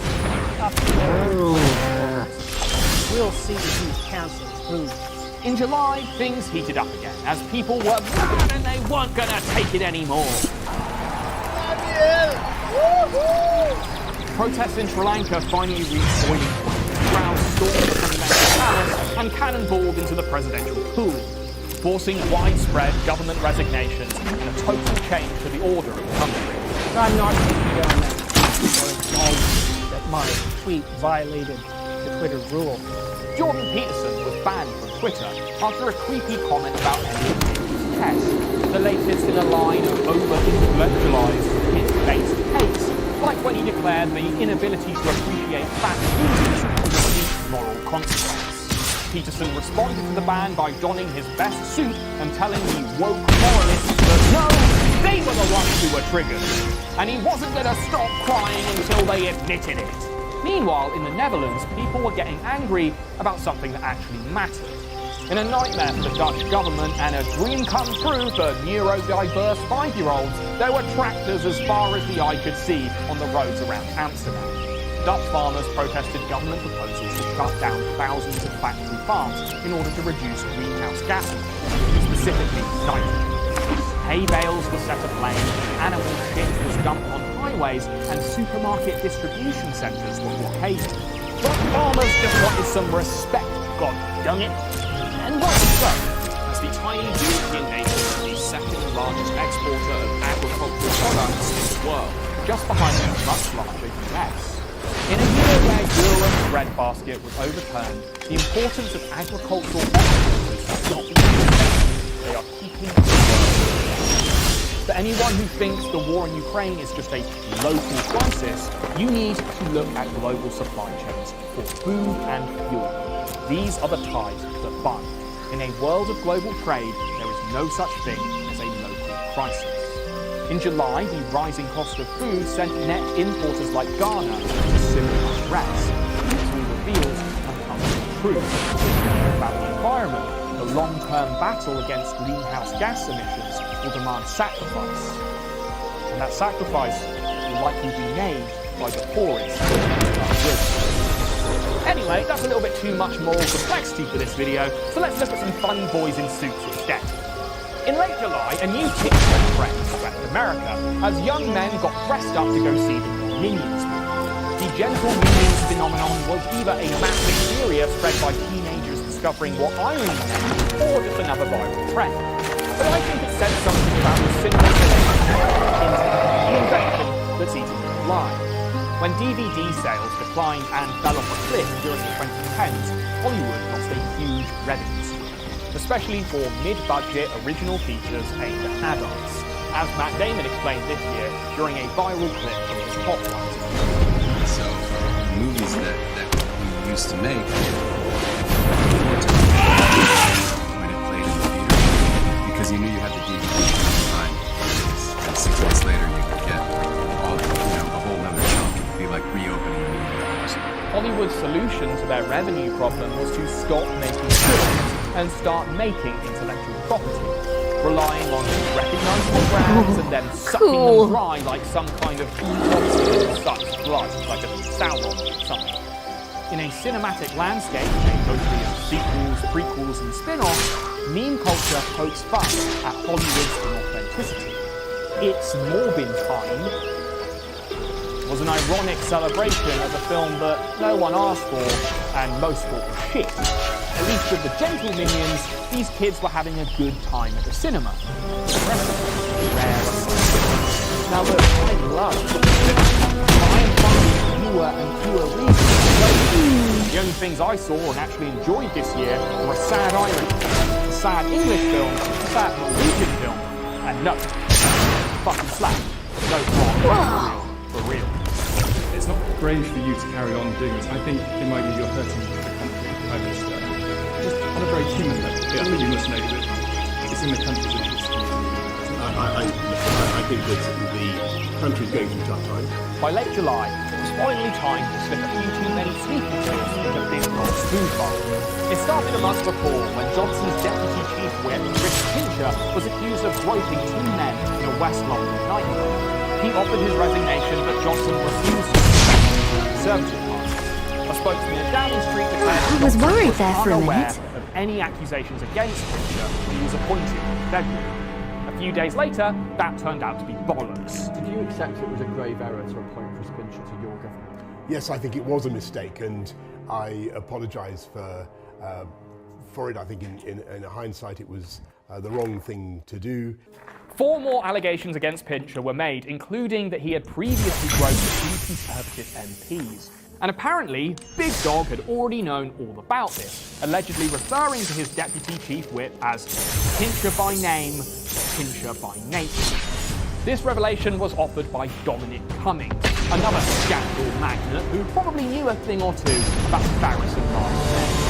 We'll see who cancels who. In July, things heated up again, as people were mad and they weren't gonna take it anymore. Protests in Sri Lanka finally reached boiling point. Crowds stormed the presidential palace and cannonballed into the presidential pool, forcing widespread government resignations and a total change to the order of the country. I'm not going to get on that or acknowledge that my tweet violated the Twitter rule. Jordan Peterson was banned from Twitter after a creepy comment about NHS tests, the latest in a line of over-intellectualized hit-based hates, like when he declared the inability to appreciate fat losers was a deep moral consequence. Peterson responded to the ban by donning his best suit and telling the woke moralists that no, they were the ones who were triggered, and he wasn't going to stop crying until they admitted it. Meanwhile, in the Netherlands, people were getting angry about something that actually mattered. In a nightmare for the Dutch government and a dream come true for neurodiverse 5-year-olds, there were tractors as far as the eye could see on the roads around Amsterdam. Dutch farmers protested government proposals to shut down thousands of factory farms in order to reduce greenhouse gas emissions, specifically nitrogen. Hay bales were set aflame, animal shit was dumped on highways, and supermarket distribution centres were blockaded. But farmers just wanted some respect, god dang it. And rightly so, as the tiny European nation is the second largest exporter of agricultural products in the world, just behind the much larger US. In a year where Europe's breadbasket was overturned, the importance of agricultural exporters has not been reduced. They are keeping the world. For anyone who thinks the war in Ukraine is just a local crisis, you need to look at global supply chains for food and fuel. These are the ties that bind. In a world of global trade, there is no such thing as a local crisis. In July, the rising cost of food sent net importers like Ghana into similar unrest, which reveals uncomfortable truths. About the environment, the long-term battle against greenhouse gas emissions will demand sacrifice. And that sacrifice will likely be made by the poorest. Anyway, that's a little bit too much moral complexity for this video, so let's look at some funny boys in suits instead. In late July, a new TikTok trend swept America as young men got dressed up to go see the Minions movie. The Gentle Minions phenomenon was either a mass hysteria spread by teenagers discovering what Iron Man meant, or just another viral trend. But I think it said something about the cynical invention that's eating them alive. When When DVD sales declined and fell off a cliff during the 2010s, Hollywood lost a huge revenue stream, especially for mid-budget original features aimed at adults, as Matt Damon explained this year during a viral clip of his Spotlight. So, movies that we used to make, when it played in the theater, because you knew you had the DVD at the time, and 6 months later you could get all, a whole nother chunk. It would be like reopening a movie. Hollywood's solution to their revenue problem was to stop making films and start making intellectual property, relying on recognizable brands and then sucking them dry like some kind of monster that sucks blood, like a Sauron or something. In a cinematic landscape, a potpourri of sequels, prequels, and spin-offs, meme culture pokes fun at Hollywood's inauthenticity. It's Morbin Time was an ironic celebration of a film that no one asked for and most thought was shit. At least with the gentle minions, these kids were having a good time at the cinema. Rare. Now look, I love I am finding fewer and fewer reasons. The only things I saw and actually enjoyed this year were a sad Irish film, a sad English film, a sad Norwegian film, and no, fucking slap. No wrong. For real. It's not brave for you to carry on doing this. I think it might be you're hurting the country. Just on a very human level. You must know that it's in the country's interest. I think that the country's going through tough times. By late July, it was finally time to slip a few too many sleeping pills into Big Rob's food bowl. It started a month before when Johnson's deputy chief whip, Chris Pincher, was accused of groping 2 men in a West London nightclub. He offered his resignation, but Johnson refused to accept the Conservative Party. A spokesman in Downing Street declared I was worried there for a unaware minute. of any accusations against Pincher when he was appointed in February. A few days later, that turned out to be bollocks. Did you accept it was a grave error to appoint Chris Pincher to your government? Yes, I think it was a mistake, and I apologise for it. I think in hindsight it was the wrong thing to do. 4 more allegations against Pincher were made, including that he had previously groped 2 Conservative MPs. And apparently, Big Dog had already known all about this, allegedly referring to his deputy chief whip as Pincher by name, Pincher by nature. This revelation was offered by Dominic Cummings, another scandal magnate who probably knew a thing or two about embarrassing last names.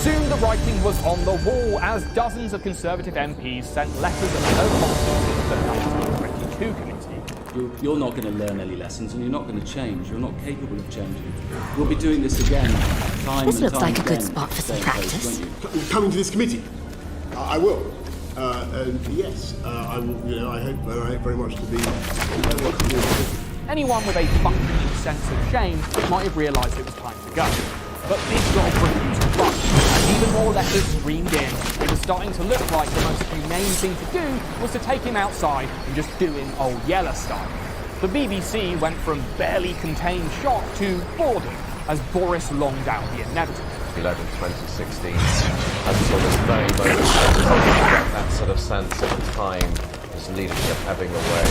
Soon the writing was on the wall as dozens of Conservative MPs sent letters of no confidence to the 1922 committee. You're not going to learn any lessons and you're not going to change. You're not capable of changing. We'll be doing this again, time This and looks time like a good again. spot for some practice. Coming to this committee, I will. Yes, I will. I hope very much to be. Anyone with a functioning sense of shame might have realised it was time to go. But Big Dog refused to run, and even more letters streamed in. It was starting to look like the most humane thing to do was to take him outside and just do him old Yeller style. The BBC went from barely contained shock to boredom as Boris longed out the inevitable. 2016, and sort of very much that sort of sense at the time, his leadership ebbing away,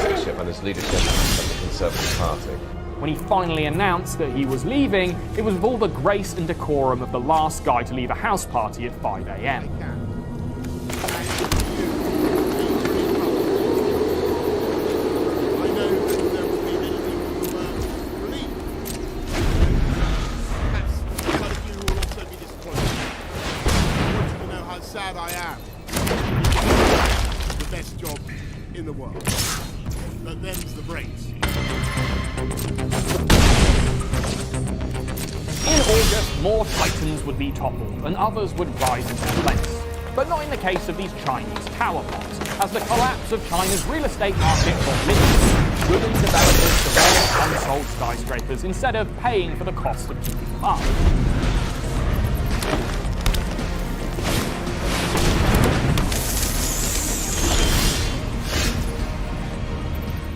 leadership and his leadership of the Conservative Party. When he finally announced that he was leaving, it was with all the grace and decorum of the last guy to leave a house party at 5 a.m. Sad I am. The best job in the world. But them's the breaks. In August, more titans would be toppled and others would rise in their place. But not in the case of these Chinese tower blocks, as the collapse of China's real estate market got linked, willing developers developed unsold skyscrapers instead of paying for the cost of keeping them up.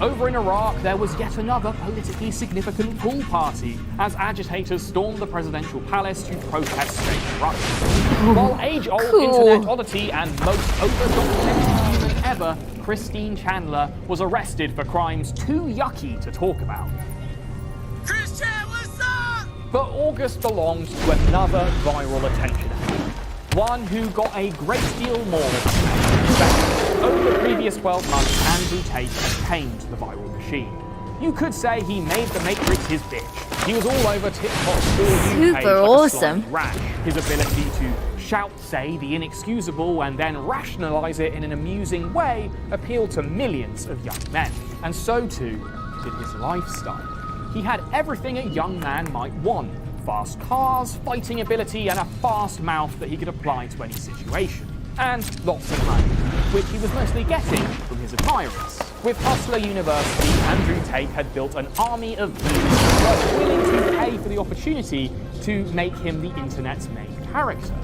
Over in Iraq, there was yet another politically significant pool party, as agitators stormed the presidential palace to protest state corruption. While age-old internet oddity and most over-documented human ever, Christine Chandler was arrested for crimes too yucky to talk about. Christian, what's up? But August belongs to another viral attention addict, one who got a great deal more respect. Over the previous 12 months, Andrew Tate had tamed the viral machine. You could say he made the Matrix his bitch. He was all over TikTok's For You page like a slimy rash. His ability to shout, say the inexcusable and then rationalize it in an amusing way appealed to millions of young men. And so too did his lifestyle. He had everything a young man might want. Fast cars, fighting ability, and a fast mouth that he could apply to any situation. And lots of money, which he was mostly getting from his admirers. With Hustler University, Andrew Tate had built an army of viewers who were willing to pay for the opportunity to make him the internet's main character.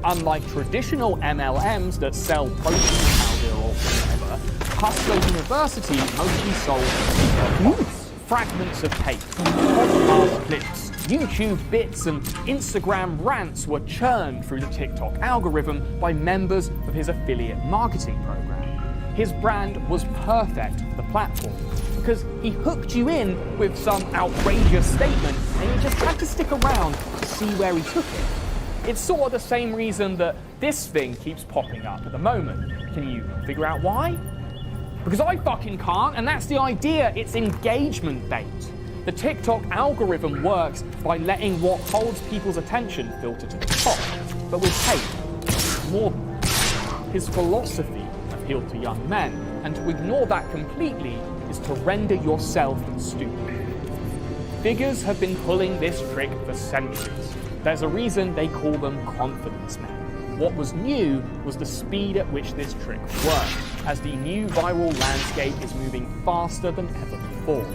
Unlike traditional MLMs that sell protein powder or whatever, Hustler University mostly sold fragments of tape, podcast clips, YouTube bits, and Instagram rants were churned through the TikTok algorithm by members of his affiliate marketing program. His brand was perfect for the platform because he hooked you in with some outrageous statement and you just had to stick around to see where he took it. It's sort of the same reason that this thing keeps popping up at the moment. Can you figure out why? Because I fucking can't, and that's the idea. It's engagement bait. The TikTok algorithm works by letting what holds people's attention filter to the top. But with Tate, more than that. His philosophy appealed to young men, and to ignore that completely is to render yourself stupid. Figures have been pulling this trick for centuries. There's a reason they call them confidence men. What was new was the speed at which this trick worked, as the new viral landscape is moving faster than ever before.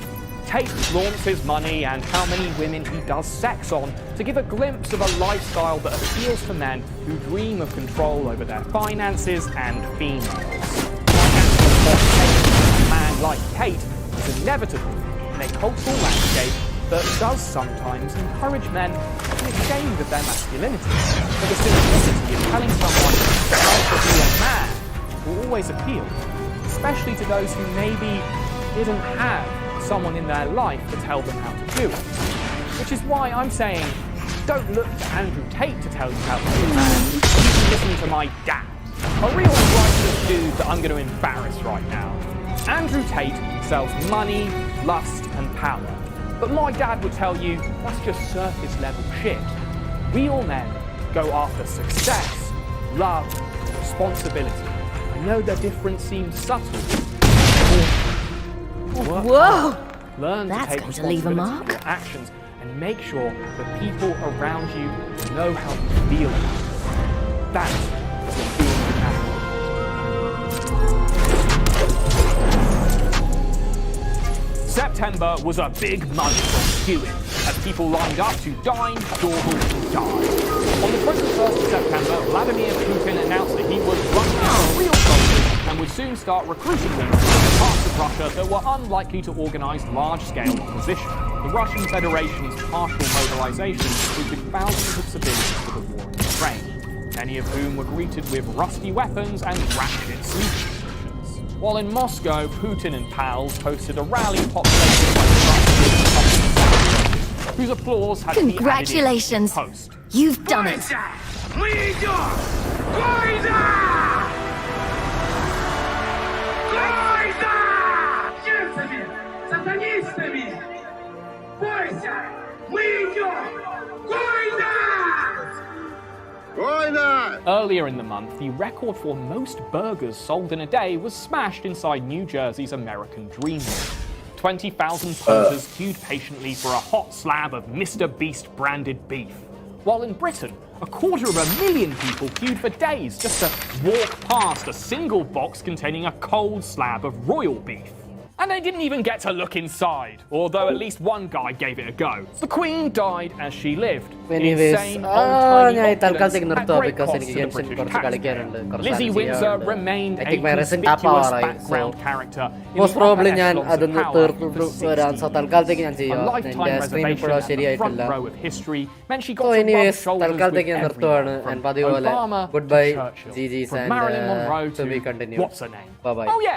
Tate flaunts his money and how many women he does sex on to give a glimpse of a lifestyle that appeals to men who dream of control over their finances and females. A man like Tate is inevitable in a cultural landscape that does sometimes encourage men to be ashamed of their masculinity. But the simplicity of telling someone how to be a man will always appeal, especially to those who maybe didn't have someone in their life to tell them how to do it. Which is why I'm saying, don't look to Andrew Tate to tell you how to be a man. You can listen to my dad, a real righteous dude that I'm going to embarrass right now. Andrew Tate sells money, lust, and power. But my dad would tell you that's just surface level shit. Real men go after success, love, responsibility. I know the difference seems subtle. Whoa! Learn That's to take going to leave a responsibility mark. for your actions and make sure the people around you know how you feel about it. That's what being an athlete. September was a big month for queuing, as people lined up to dine, dawdle, and die. On the 21st of September, Vladimir Putin announced that he was running out of real soldiers and would soon start recruiting them from parts of Russia that were unlikely to organize large-scale opposition. The Russian Federation's partial mobilization included thousands of civilians for the war in Ukraine, many of whom were greeted with rusty weapons and ratchet sleeping positions. While in Moscow, Putin and pals hosted a rally populated by the whose applause had to be Congratulations! added in post. You've done it! Earlier in the month, the record for most burgers sold in a day was smashed inside New Jersey's American Dreamland. 20,000 punters queued patiently for a hot slab of Mr. Beast branded beef. While in Britain, 250,000 people queued for days just to walk past a single box containing a cold slab of royal beef. And they didn't even get to look inside, although at least one guy gave it a go. The Queen died as she lived. Anyways, Insane, old-timey ഞാൻ opulence തൽക്കാലത്തേക്ക് at നിർത്തുക great because cost എനിക്ക് to the ഗെയിംസിൽ British കുറച്ച് കളിക്കാനുണ്ട്, taxpayer. കുറച്ച് Lizzie സാധനം Windsor ചെയ്യാനുണ്ട്. remained I a think my recent tap conspicuous ആവാറായി, background so character in most the probably upper ഞാൻ echelons അതൊന്ന് of power for തീർത്തു 60 വരാം. സോ തൽക്കാലത്തേക്ക് ഞാൻ A ചെയ്യാം. lifetime എൻ്റെ സ്ക്രീൻ reservation ഇപ്പോഴും at the front ശരിയായിട്ടില്ല. row of history meant she got So to rub anyways, shoulders with തൽക്കാലത്തേക്ക് ഞാൻ നിർത്തുവാണ്. everyone, And from പതിവ് പോലെ Obama good to bye Churchill, GG's from and Marilyn Monroe to be to continued. what's her name? Bye bye. Oh yeah.